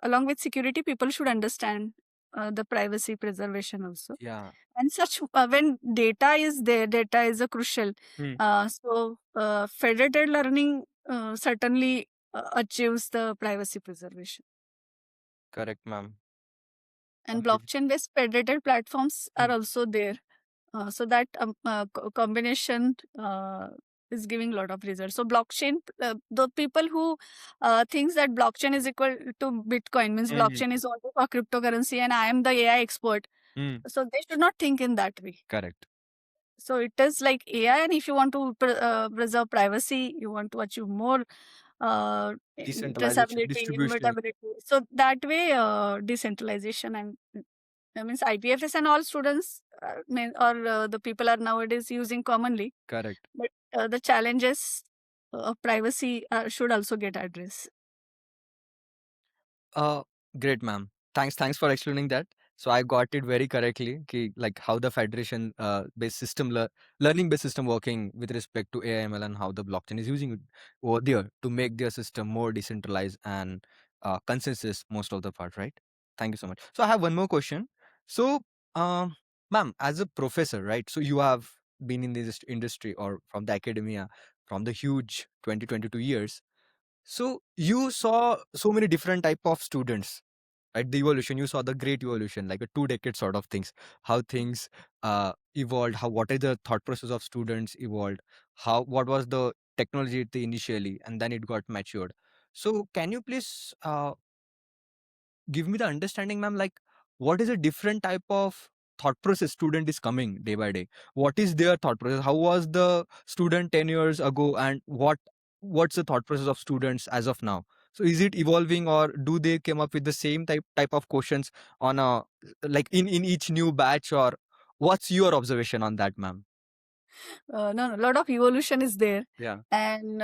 along with security, people should understand the privacy preservation also. Yeah. And such when data is there, data is a crucial. So federated learning certainly achieves the privacy preservation. Correct, ma'am. And Completely. blockchain-based federated platforms are also there. So that combination is giving a lot of results. So blockchain, the people who thinks that blockchain is equal to Bitcoin, means blockchain is only for cryptocurrency and I am the AI expert. So they should not think in that way. Correct. So it is like AI, and if you want to preserve privacy, you want to achieve more Decentralization, traceability, distribution. immutability. So that way, decentralization and that means IPFS and all students or the people are nowadays using commonly. Correct. But the challenges of privacy should also get addressed. Great, ma'am. Thanks for explaining that. So I got it very correctly, like how the federation based system, learning based system working with respect to AIML, and how the blockchain is using it over there to make their system more decentralized and consensus most of the part, right? Thank you so much. So I have one more question. So, ma'am, as a professor, right? So you have been in this industry or from the academia from the huge 2022 years. So you saw so many different type of students, right? The evolution, you saw the great evolution, like a 2 decade sort of things, how things evolved, how what is the thought process of students evolved, how what was the technology initially, and then it got matured. So can you please give me the understanding, ma'am, like what is a different type of thought process student is coming day by day? What is their thought process? How was the student 10 years ago, and what's the thought process of students as of now? So is it evolving, or do they come up with the same type of questions on a, like in each new batch, or what's your observation on that, ma'am? No, a lot of evolution is there. Yeah. And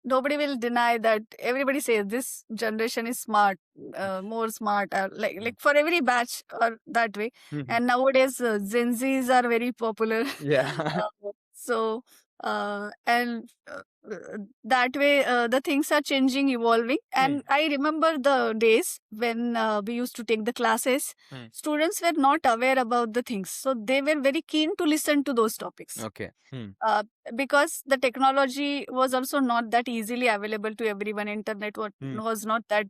nobody will deny that everybody says this generation is smart, more smart, like for every batch or that way. Mhm. And nowadays, Gen Zs are very popular. Yeah. So, and that way, the things are changing, evolving. And I remember the days when we used to take the classes. Students were not aware about the things, so they were very keen to listen to those topics. Okay. Uh, because the technology was also not that easily available to everyone. Internet was not that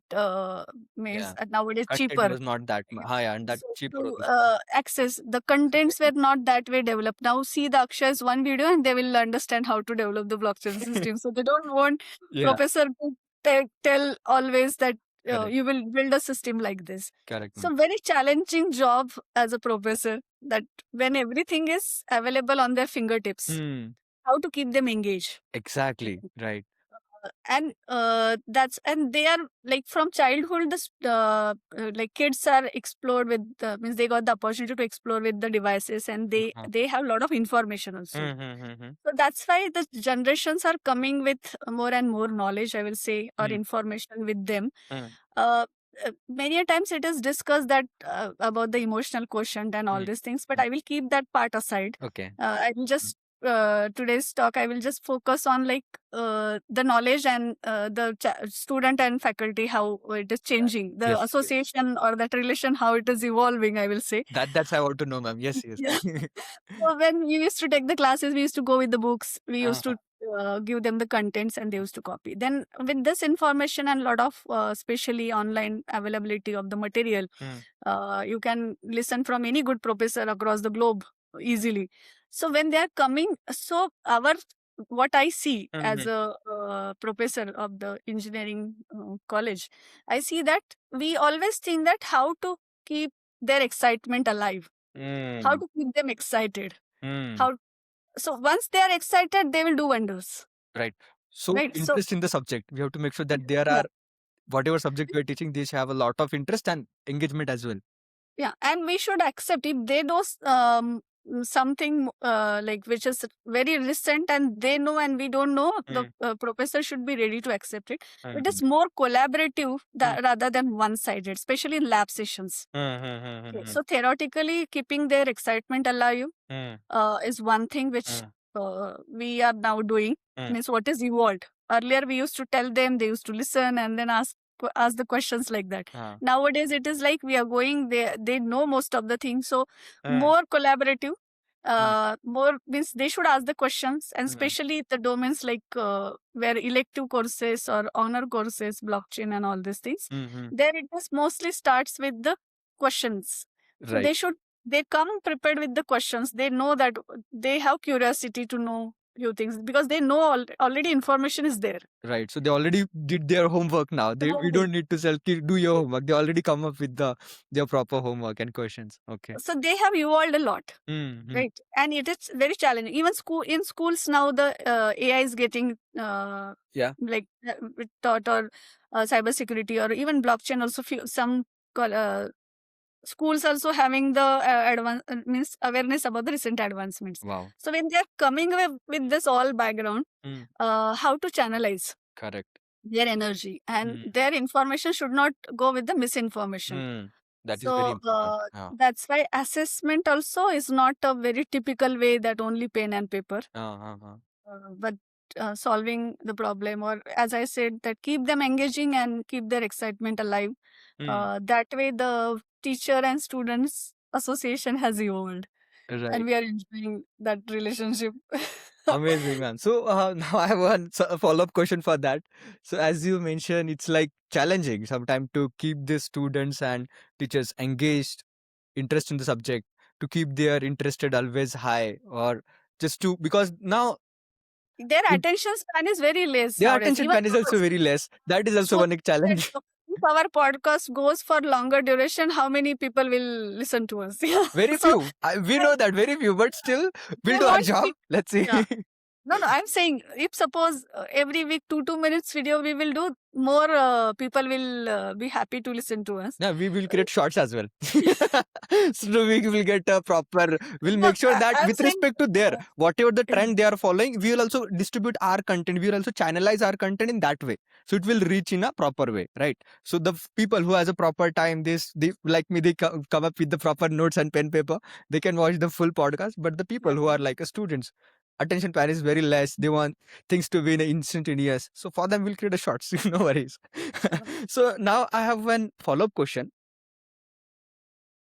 means Yeah. nowadays Content cheaper. was not that high, and that So cheaper to also. access the contents were not that way developed. Now see the Akshay's one video and they will understand how to develop the blockchain system. So they don't want Yeah. professor to tell always that Correct. you will build a system like this. Correct. So very challenging job as a professor, that when everything is available on their fingertips, how to keep them engaged. Exactly. Right. And and they are like from childhood, like kids are explored with means they got the opportunity to explore with the devices, and they have a lot of information also. So that's why the generations are coming with more and more knowledge, I will say, or information with them. uh, Many a times it is discussed that about the emotional quotient and all these things, but I will keep that part aside. Okay. I will just today's talk, I will just focus on like the knowledge and the student and faculty, how it is changing, the Yes. association or that relation, how it is evolving, I will say. That's I want to know, ma'am. Yes. Yes. Yeah. So when we used to take the classes, we used to go with the books. We used to give them the contents, and they used to copy. Then with this information and lot of especially online availability of the material, you can listen from any good professor across the globe easily. So when they are coming, so what I see as a professor of the engineering college, I see that we always think that how to keep their excitement alive, how to keep them excited, how. So once they are excited, they will do wonders. Right. So Right. So interest in the subject. We have to make sure that there yeah, are whatever subject we are teaching, they should have a lot of interest and engagement as well. yeah, and we should accept if they know something like which is very recent and they know and we don't know, the professor should be ready to accept it. It is more collaborative rather than one-sided, especially in lab sessions. Okay, so theoretically, keeping their excitement alive is one thing which we are now doing. Means what is evolved. Earlier, we used to tell them, they used to listen and then ask the questions like that. Nowadays, it is like we are going. They know most of the things, so more collaborative. More means they should ask the questions, and especially the domains like where elective courses or honor courses, blockchain and all these things. There it is mostly starts with the questions. So Right. they come prepared with the questions. They know that they have curiosity to know few things because they know already information is there. Right. So they already did their homework now. We Homework. don't need to do your homework. They already come up with their proper homework and questions. Okay. So they have evolved a lot. Right, and it is very challenging. Even in schools now, the AI is getting like taught, or cybersecurity, or even blockchain. Also, some schools also having the means awareness about the recent advancements. Wow. So when they are coming with this all background, how to channelize Correct. their energy, and their information should not go with the misinformation. That is very So important. that's why assessment also is not a very typical way that only pen and paper, but solving the problem, or as I said, that keep them engaging and keep their excitement alive. That way the teacher and students association has evolved, and Right. we are enjoying that relationship. Amazing, man. So now I have one follow-up question for that. So as you mentioned, it's like challenging sometimes to keep the students and teachers engaged, interest in the subject, to keep their interested always high, or just to because now Their attention span is very less their nowadays. attention Even span is also very less. That is also so one challenge. if our podcast goes for longer duration, how many people will listen to us? Yeah. Very So few. We know that very few, but still, they we'll do our want job. it. Let's see. Yeah. No, I'm saying if suppose every week 2 minutes video we will do, more people will be happy to listen to us. Yeah, we will create shorts as well. So we will get a proper. We'll No, make sure that I'm with saying respect to their whatever the yeah. trend they are following, we will also distribute our content. We will also channelize our content in that way, so it will reach in a proper way, right? So the people who has a proper time, they like me, they come up with the proper notes and pen paper. They can watch the full podcast. But the people who are like students, attention span is very less. They want things to be in instantaneous. So for them, we'll create a shorts. No worries. So now I have one follow-up question.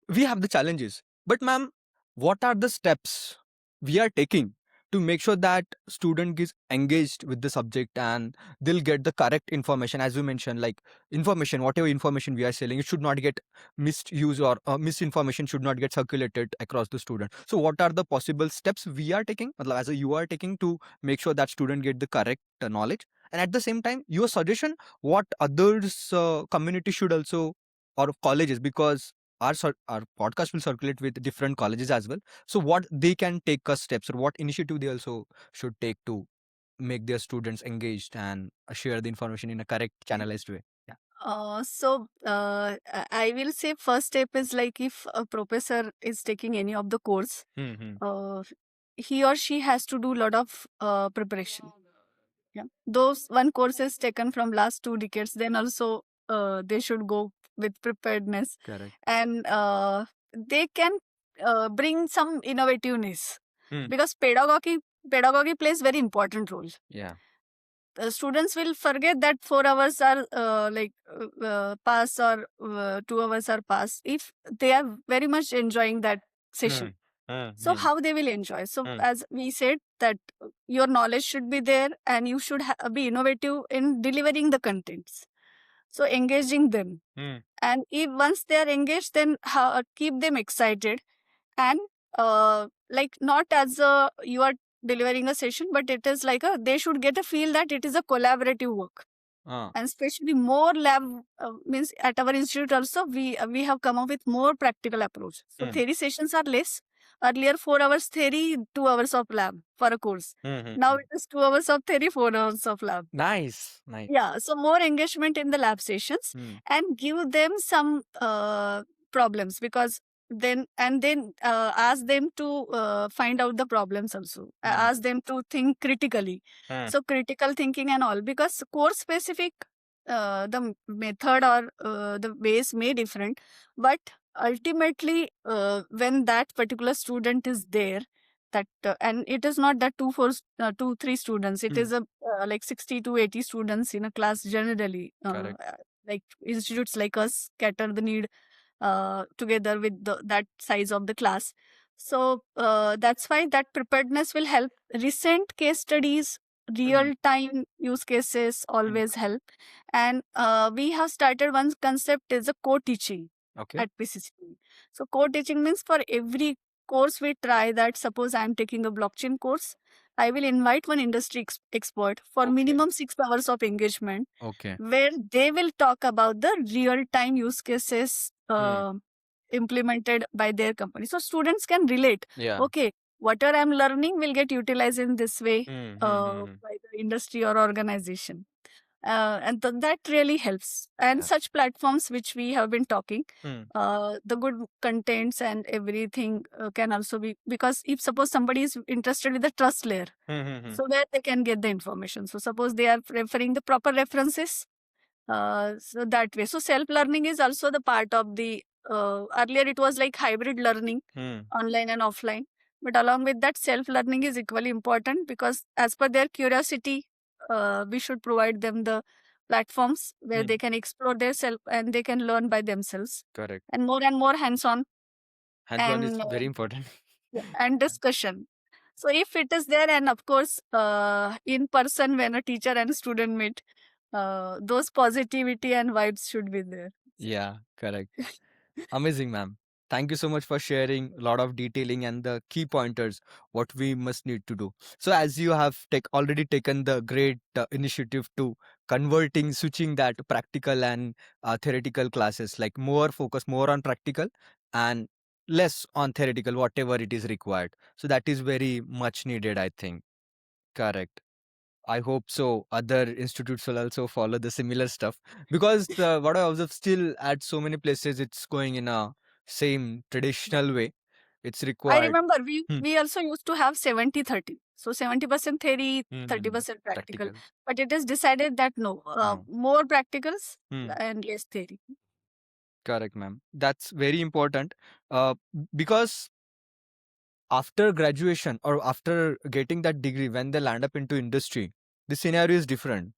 We have the challenges, but ma'am, what are the steps we are taking to make sure that student is engaged with the subject and they'll get the correct information? As you mentioned, like information, whatever information we are selling, it should not get misused, or misinformation should not get circulated across the student. So what are the possible steps we are taking, as a you are taking, to make sure that student get the correct knowledge? And at the same time, your suggestion, what others community should also, or colleges, because our podcast will circulate with different colleges as well. So what they can take as steps, or what initiative they also should take to make their students engaged and share the information in a correct channelized way. Yeah. I will say first step is like if a professor is taking any of the course, Mm-hmm. uh, he or she has to do a lot of preparation. Yeah. Those one course is taken from last 2 decades, then also they should go with preparedness, Correct. and they can bring some innovativeness, Hmm. because pedagogy plays very important role. Yeah. Students will forget that 4 hours are pass, or 2 hours are pass, if they are very much enjoying that session. So how they will enjoy? So as we said that your knowledge should be there, and you should be innovative in delivering the contents. So engaging them, and if once they are engaged, then keep them excited, and like not as a you are delivering a session, but it is like they should get a feel that it is a collaborative work. And especially more lab, means at our institute also we have come up with more practical approach. So theory sessions are less. Earlier 4 hours theory, 2 hours of lab for a course. Now it is 2 hours of theory, 4 hours of lab. Nice. Yeah, so more engagement in the lab sessions, and give them some problems, because then ask them to find out the problems also. Ask them to think critically. So critical thinking and all, because course specific the method or the ways may different, but ultimately when that particular student is there, that and it is not that 2 3 students, it is a like 60 to 80 students in a class generally. Correct. Like institutes like us cater the need together with that size of the class. So that's why that preparedness will help. Recent case studies, real time use cases always help. And we have started one concept is a co-teaching at PCC. So co-teaching means for every course we try that, suppose I'm taking a blockchain course, I will invite one industry expert for minimum 6 hours of engagement, where they will talk about the real time use cases implemented by their company. So students can relate. Yeah. Okay, whatever I'm learning will get utilized in this way by the industry or organization. And that really helps. And such platforms which we have been talking, the good contents and everything can also be, because if suppose somebody is interested with the trust layer, so where they can get the information. So suppose they are referring the proper references, so that way. So self-learning is also the part of the, earlier it was like hybrid learning, online and offline. But along with that, self-learning is equally important, because as per their curiosity, we should provide them the platforms where they can explore their self and they can learn by themselves. Correct. And more hands-on. Hands-on is And very important. and discussion. So if it is there, and of course, in person when a teacher and a student meet, those positivity and vibes should be there. Yeah, correct. Amazing, ma'am. Thank you so much for sharing a lot of detailing and the key pointers what we must need to do. So as you have already taken the great initiative to converting, switching that practical and theoretical classes, like more focus more on practical and less on theoretical, whatever it is required. So that is very much needed, I think. Correct. I hope so. Other institutes will also follow the similar stuff because what I observe still at so many places, it's going in a same traditional way. It's I required. remember Hmm. we also used to have 70-30. So 70% theory, Hmm. 30% practical. Practical. But it is decided that no, more practicals Hmm. and less theory. Correct, ma'am. That's very important because after graduation or after getting that degree, when they land up into industry, the scenario is different.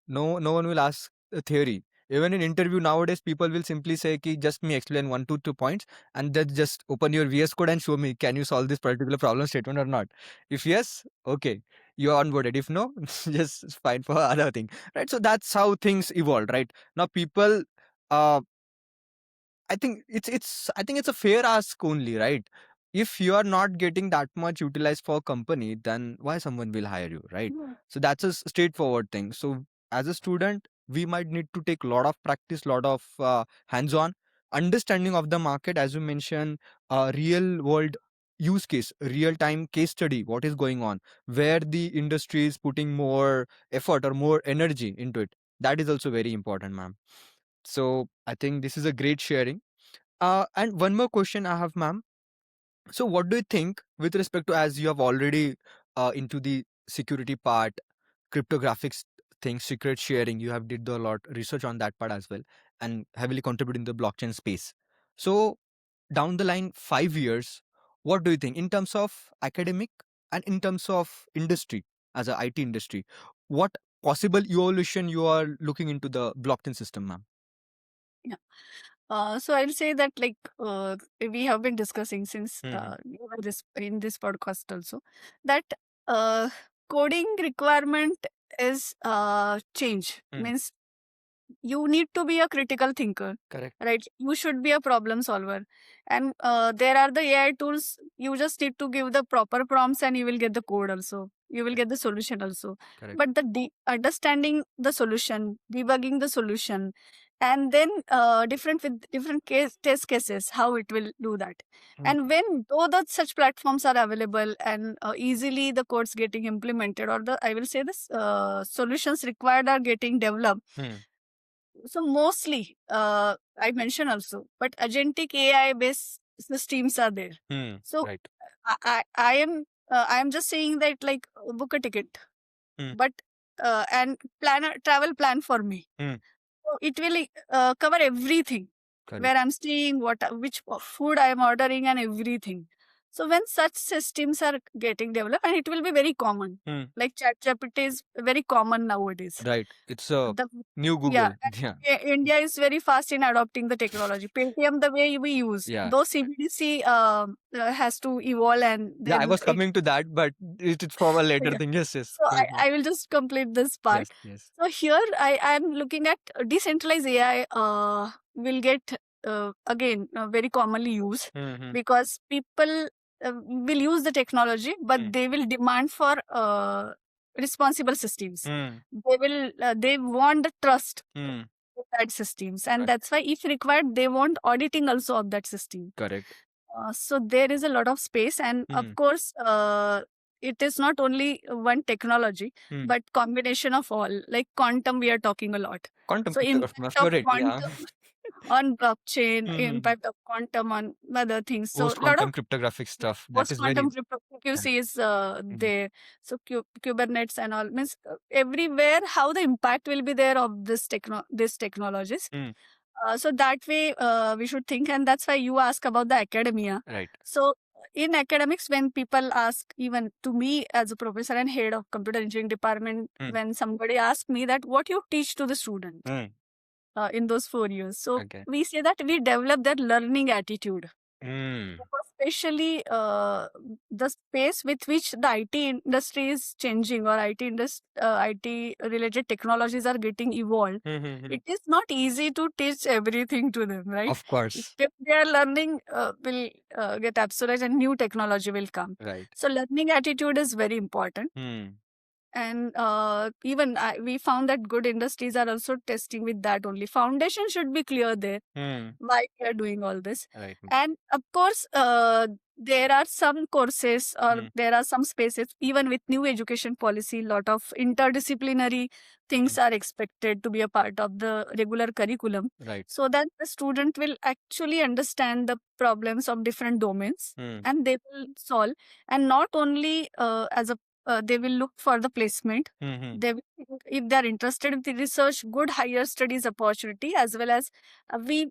No one will ask a theory. Even in interview nowadays, people will simply say ki just me explain 1 to 2 points and then just open your VS code and show me, can you solve this particular problem statement or not? If yes, okay, you are onboarded. If no, just fine for other thing, right? So that's how things evolved, right? Now people, uh, I think it's a fair ask only, right? If you are not getting that much utilized for a company, then why someone will hire you, right? Hmm. So that's a straightforward thing. So as a student, we might need to take a lot of practice, lot of hands-on understanding of the market, as you mentioned, real world use case, real time case study, what is going on, where the industry is putting more effort or more energy into it. That is also very important, ma'am. So I think this is a great sharing. And one more question I have, ma'am. So, what do you think with respect to, as you have already into the security part, cryptographics things, secret sharing, you have did a lot research on that part as well, and heavily contributed in the blockchain space. So, down the line, 5 years, what do you think in terms of academic and in terms of industry as a IT industry? What possible evolution you are looking into the blockchain system, ma'am? Yeah. So I'll say that like we have been discussing since Mm-hmm. you were this in this podcast also that uh, coding requirement is change, Mm. means you need to be a critical thinker, Correct. right? You should be a problem solver, and there are the AI tools. You just need to give the proper prompts and you will get the code also, you will get the solution also. Correct. But the understanding the solution, debugging the solution, and then different with different test cases, how it will do that. Mm. And when though that such platforms are available and easily the codes getting implemented, or the I will say this solutions required are getting developed. Mm. So mostly, I mentioned also, but agentic AI based systems are there. Mm. So Right. I am just saying that like book a ticket, Mm. but and plan a travel plan for me. Mm. So it will cover everything, Correct. where I'm staying, which food I am ordering, and everything. So when such systems are getting developed, and it will be very common, Mm. like ChatGPT is very common nowadays. Right. It's a The new yeah, Google. Yeah. India is very fast in adopting the technology. Paytm, the way we use, Yeah. though CBDC has to evolve, and Yeah, I then was it. coming to that, but it's for a later Yeah. thing. Yes, yes. So Go ahead. I will just complete this part. Yes, yes. So here I am looking at decentralized AI will get again very commonly used, Mm-hmm. because people will use the technology, but Mm. they will demand for responsible systems. Mm. They want the trust Mm. of that systems, and Right. that's why if required they want auditing also of that system. Correct. So there is a lot of space, and of Mm. course it is not only one technology, Mm. but combination of all, like quantum we are talking a lot. Quantum So cryptography, my impact of favorite. Yeah. quantum on blockchain, Mm-hmm. impact of quantum on other things. So Post a lot of quantum cryptographic stuff. That post is very quantum QC is Mhm. there. So Kubernetes and all, means everywhere how the impact will be there of these technologies. Mm. So that way we should think, and that's why you ask about the academia. Right. So in academics, when people ask, even to me as a professor and head of computer engineering department, Mm. when somebody asks me that what you teach to the student Mm. in those 4 years, so Okay. we say that we develop that learning attitude. Mm. Because especially the space with which the IT industry is changing, or IT related technologies are getting evolved, it is not easy to teach everything to them, right? Of course. If they are learning, will get absorbed and new technology will come. Right. So learning attitude is very important. And even we found that good industries are also testing with that only. Foundation should be clear there why we are doing all this. Right. And of course, there are some courses or there are some spaces, even with new education policy, lot of interdisciplinary things are expected to be a part of the regular curriculum, Right. so that the student will actually understand the problems of different domains and they will solve. And not only as a they will look for the placement. They will, if they are interested in the research, good higher studies opportunity, as well as we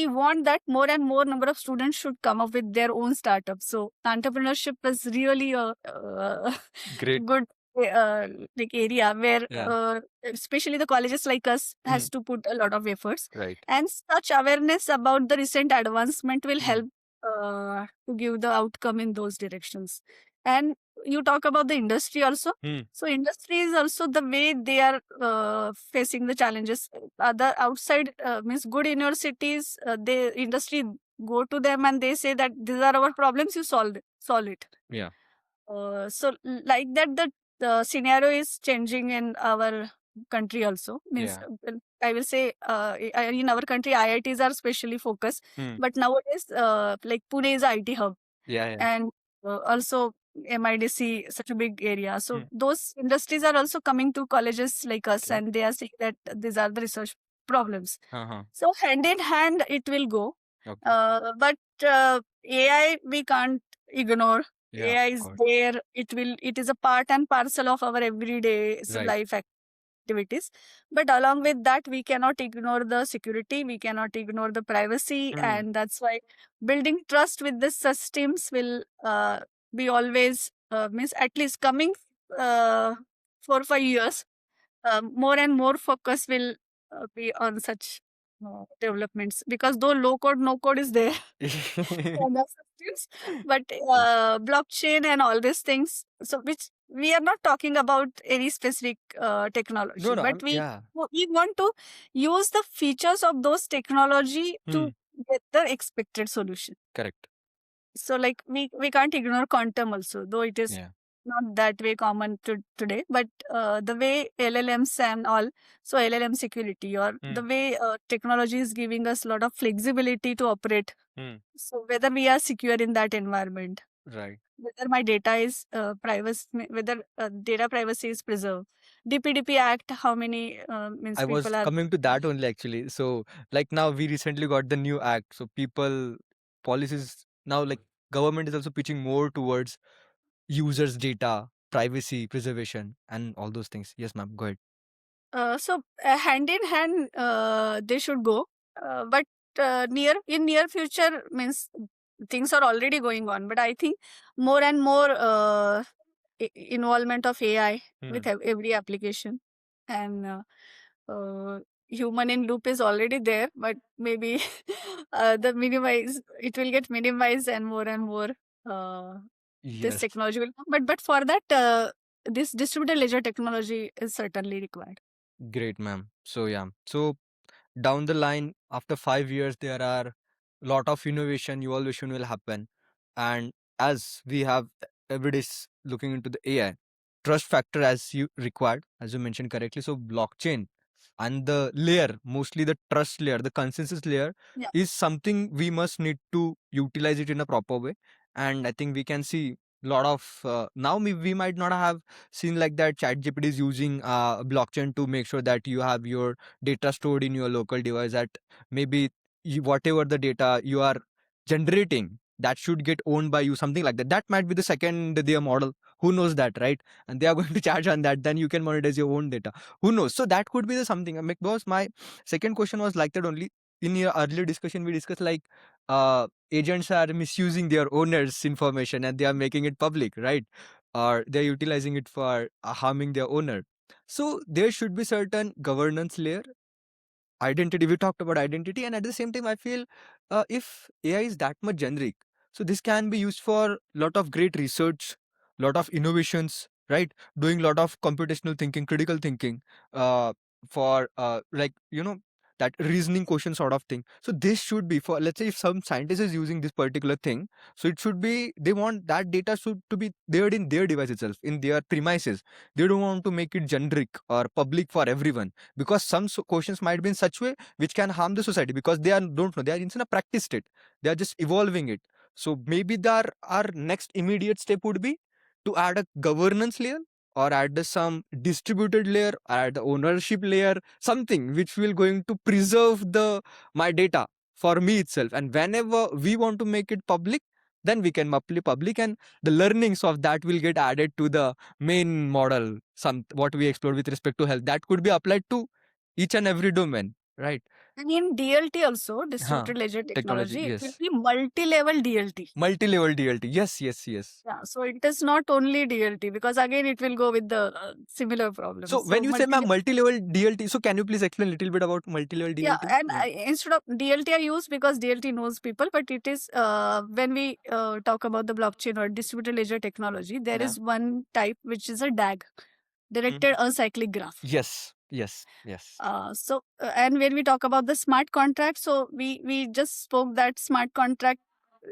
want that more and more number of students should come up with their own startups. So entrepreneurship is really a Great. good like area where Yeah. especially the colleges like us has to put a lot of efforts, Right. and such awareness about the recent advancement will help to give the outcome in those directions. And you talk about the industry also. So industry is also the way they are facing the challenges. Other outside means good universities, they industry go to them and they say that these are our problems, you solve it. Yeah. So like that, the scenario is changing in our country also. Means I will say in our country IITs are specially focused, but nowadays like Pune is a IT hub, Yeah. and also MIDC such a big area. So those industries are also coming to colleges like us, and they are saying that these are the research problems. So hand in hand it will go. Okay. But AI we can't ignore. Yeah, AI of is course. there. It is a part and parcel of our everyday Right. life activities. But along with that, we cannot ignore the security. We cannot ignore the privacy, and that's why building trust with the systems will be always means at least coming 4 5 years. More and more focus will be on such developments, because though low code no code is there kind of systems, but blockchain and all these things, so which we are not talking about any specific technology, No, but yeah. we want to use the features of those technology to get the expected solution. Correct. So like we can't ignore quantum also, though it is Yeah. not that way common today, but the way LLMs and all, so LLM security, or the way technology is giving us a lot of flexibility to operate. So whether we are secure in that environment, Right. whether my data is privacy, whether data privacy is preserved. DPDP Act, how many means I was people are coming to that only actually. So like now we recently got the new act. So people policies now, like government is also pitching more towards users' data, privacy, preservation, and all those things. Yes, ma'am. Go ahead. So hand in hand they should go, but near future means things are already going on, but I think more and more involvement of AI with every application, and human in loop is already there, but maybe the minimize it will get minimized, and more this Yes. technology will come. But for that this distributed ledger technology is certainly required. Great, ma'am. So yeah. So down the line, after 5 years, there are lot of innovation, evolution will happen. And as we have every day looking into the AI, trust factor as you required, as you mentioned correctly. So blockchain and the layer, mostly the trust layer, the consensus layer, Yeah. is something we must need to utilize it in a proper way. And I think we can see lot of now we might not have seen like that ChatGPT is using blockchain to make sure that you have your data stored in your local device, that maybe whatever the data you are generating, that should get owned by you, something like that. That might be the second their model, who knows that, right? And they are going to charge on that, then you can monetize your own data, who knows. So that could be the something. Because my second question was like that only. In your earlier discussion we discussed like agents are misusing their owners information and they are making it public, right? Or they're utilizing it for harming their owner. So there should be certain governance layer, identity. We talked about identity, and at the same time I feel if AI is that much generic, So this can be used for lot of great research, lot of innovations, right? Doing lot of computational thinking, critical thinking, for like that reasoning question sort of thing. So this should be for, let's say, if some scientist is using this particular thing, so it should be, they want that data should to be there in their device itself, in their premises. They don't want to make it generic or public for everyone, because some questions might be in such way which can harm the society, because they are don't know, they are in a practice state, they are just evolving it. So maybe our next immediate step would be to add a governance layer, or add some distributed layer, or add the ownership layer, something which will going to preserve the my data for me itself. And whenever we want to make it public, then we can public, and the learnings of that will get added to the main model. Some what we explored with respect to health, that could be applied to each and every domain, right? And in DLT also, Huh. distributed ledger Technology, technology, it will yes. be multi-level DLT. Multi-level DLT. Yes. Yeah, so it is not only DLT, because again it will go with the similar problems. So when you say ma'am multi-level DLT, so can you please explain a little bit about multi-level DLT? Yeah, and instead of DLT I use because DLT knows people, but it is when we talk about the blockchain or distributed ledger technology, there is one type which is a DAG, directed acyclic graph. Yes. So and when we talk about the smart contract, so we just spoke that smart contract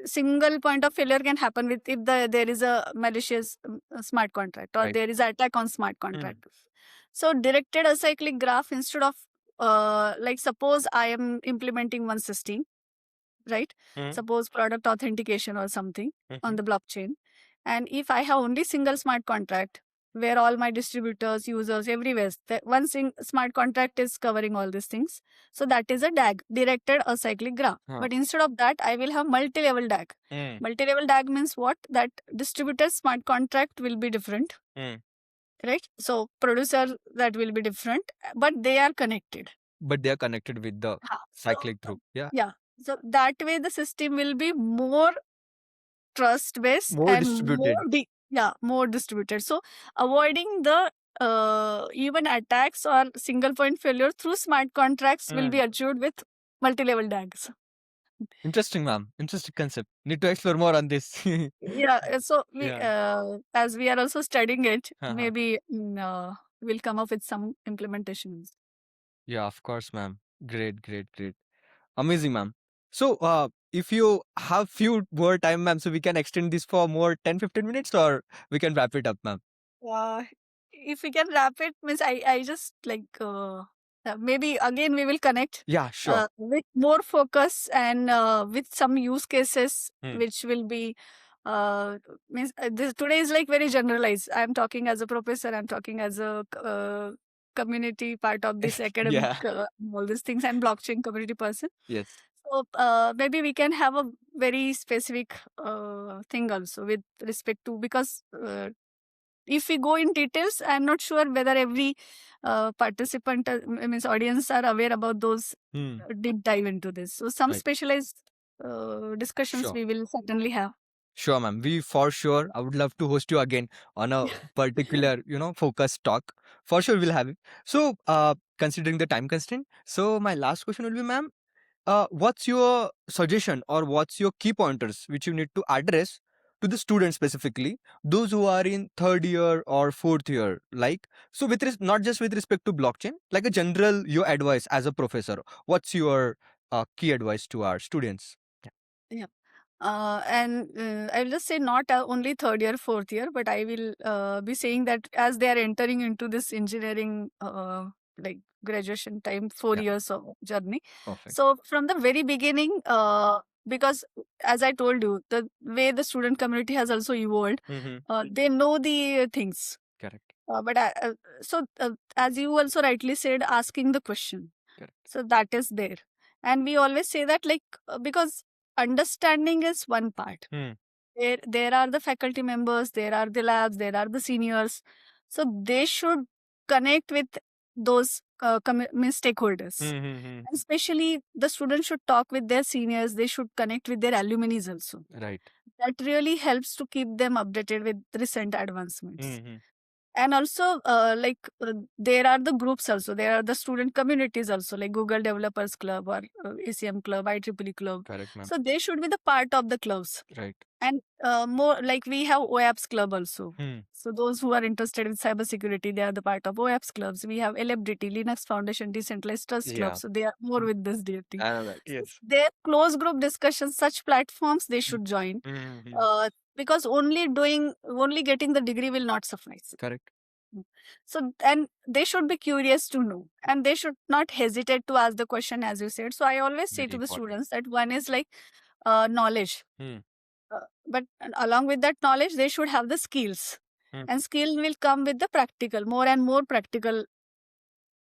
single point of failure can happen with if there is a malicious smart contract, or Right. there is an attack on smart contract. So directed acyclic graph, instead of like suppose I am implementing one system, right? Suppose product authentication or something on the blockchain, and if I have only single smart contract where all my distributors, users, everywhere, one smart contract is covering all these things, so that is a DAG, directed acyclic graph. But instead of that, I will have multi-level DAG. Multi-level DAG means what? That distributor smart contract will be different, right? So producer, that will be different, but they are connected. But they are connected with the cyclic through. Yeah. So that way the system will be more trust based More and distributed. more distributed. So avoiding the even attacks or single point failure through smart contracts will be achieved with multi-level DAGs. Interesting, ma'am. Interesting concept. Need to explore more on this. So we as we are also studying it, maybe we'll come up with some implementations. Yeah, of course, ma'am. Great. Amazing, ma'am. So, if you have few more time, ma'am, so we can extend this for more 10-15 minutes, or we can wrap it up, ma'am. If we can wrap it, means I just like maybe again we will connect. Yeah, sure. With more focus and with some use cases which will be means this today is like very generalized. I'm talking as a professor, I'm talking as a community part of this academic all these things, and blockchain community person. Yes. So maybe we can have a very specific thing also with respect to, because if we go in details, I'm not sure whether every participant, means audience, are aware about those deep dive into this. So some specialized discussions we will certainly have. Sure, ma'am. We for sure, I would love to host you again on a particular, focused talk. For sure, we'll have it. So, considering the time constraint, so my last question will be, ma'am, what's your suggestion, or what's your key pointers which you need to address to the students, specifically those who are in third year or fourth year? Like, so not just with respect to blockchain, like a general your advice as a professor. What's your key advice to our students? Yeah. And I'll just say not only third year, fourth year, but I will be saying that as they are entering into this engineering like graduation time, 4 years of journey. Perfect. So from the very beginning, because as I told you, the way the student community has also evolved, they know the things. Correct. But as you also rightly said, asking the question. Correct. So that is there. And we always say that because understanding is one part. There are the faculty members, there are the labs, there are the seniors. So they should connect with those stakeholders. And especially the students should talk with their seniors. They should connect with their alumni also. Right. That really helps to keep them updated with recent advancements. And also there are the groups also, there are the student communities also, like Google Developers Club or ACM Club, IEEE Club. Correct, ma'am. So they should be the part of the clubs. Right. And more like we have OAPS Club also. Hmm. So those who are interested in cybersecurity, they are the part of OAPS clubs. We have Elebdity, Linux Foundation, Decentralized Trust Yeah. Club. So they are more with this DFT. I know that. So Yes. their close group discussions, such platforms they should join. Because only getting the degree will not suffice. Correct. So, and they should be curious to know, and they should not hesitate to ask the question, as you said. So I always say Very to the important. students that one is like knowledge, Hmm. but along with that knowledge, they should have the skills, and skill will come with the practical, more and more practical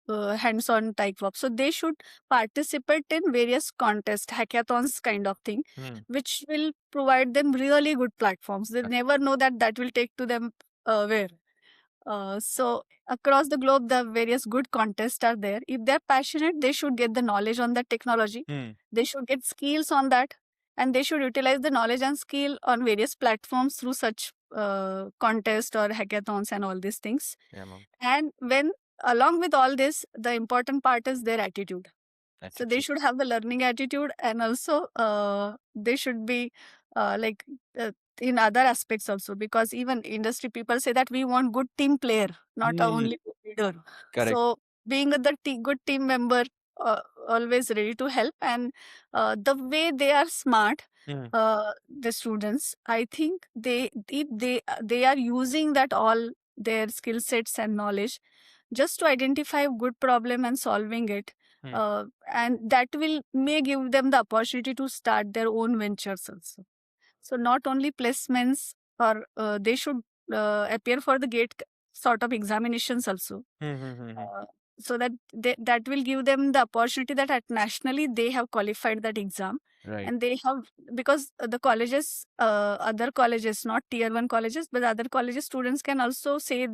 hands-on type work. So they should participate in various contests, hackathons kind of thing, which will provide them really good platforms. They never know that will take to them where. So across the globe, the various good contests are there. If they're passionate, they should get the knowledge on that technology. They should get skills on that, and they should utilize the knowledge and skill on various platforms through such contests or hackathons and all these things. Yeah, ma'am. And when along with all this, the important part is their attitude. So they should have the learning attitude, and also they should be like in other aspects also, because even industry people say that we want good team player, not only good leader. Correct. So being good team member, always ready to help, and the way they are smart, the students, I think if they are using that all their skill sets and knowledge just to identify a good problem and solving it, and that may give them the opportunity to start their own ventures also. So not only placements, or they should appear for the gate sort of examinations also. So that will give them the opportunity that at nationally they have qualified that exam. Right. And they have, because the colleges, other colleges, not tier 1 colleges, but other colleges students can also say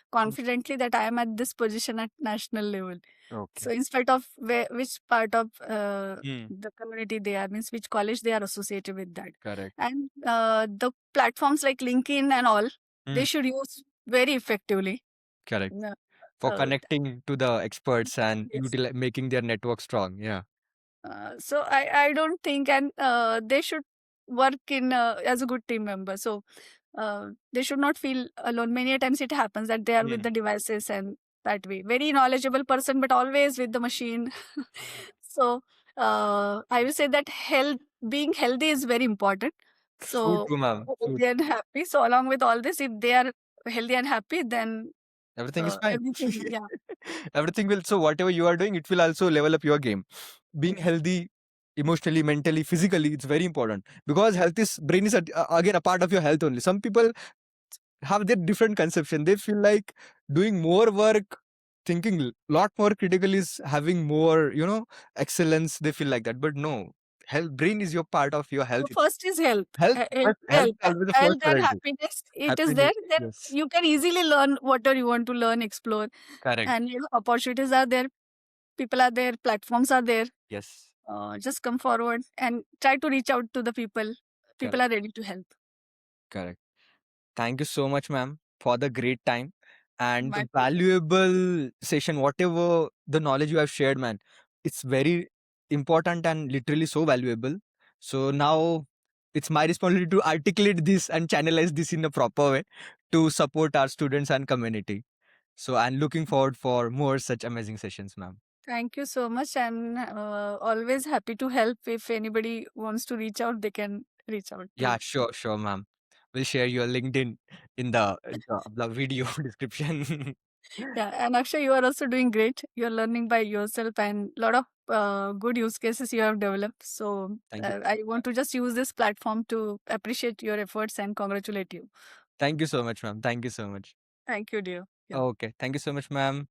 confidently that I am at this position at national level. Okay. So in spite of which part of the community they are, means which college they are associated with that. Correct. And the platforms like LinkedIn and all, they should use very effectively. Correct. No, For uh, connecting to the experts and yes. making their network strong. Yeah. So I don't think, and they should work in as a good team member. So they should not feel alone. Many a times it happens that they are with the devices, and that way very knowledgeable person, but always with the machine. So I will say that being healthy is very important. True, So true, ma'am. True. they are happy. So along with all this, if they are healthy and happy, then Everything is fine. everything, yeah. Everything will, so whatever you are doing, it will also level up your game. Being healthy emotionally, mentally, physically, it's very important, because brain is again a part of your health only. Some people have their different conception. They feel like doing more work, thinking lot more critical is having more, excellence. They feel like that, but no, brain is your part of your health. So first is health. Health, Health, health is always the first health and priority. happiness. It is Happiness, there. Then yes. you can easily learn whatever you want to learn, explore, Correct. and opportunities are there, people are there, platforms are there. Yes. Just come forward and try to reach out to the people. People Correct. are ready to help. Correct. Thank you so much, ma'am, for the great time and the My pleasure. valuable session. Whatever the knowledge you have shared, man, it's very important and literally so valuable. So now it's my responsibility to articulate this and channelize this in a proper way to support our students and community. So I'm looking forward for more such amazing sessions, ma'am. Thank you so much. I'm always happy to help. If anybody wants to reach out, they can reach out. Yeah, sure, ma'am. We'll share your LinkedIn in the video description. Yeah, and Akshay, you are also doing great. You are learning by yourself, and a lot of good use cases you have developed. So Thank you. I want to just use this platform to appreciate your efforts and congratulate you. Thank you so much, ma'am. Thank you so much. Thank you, dear. Yeah. Okay. Thank you so much, ma'am.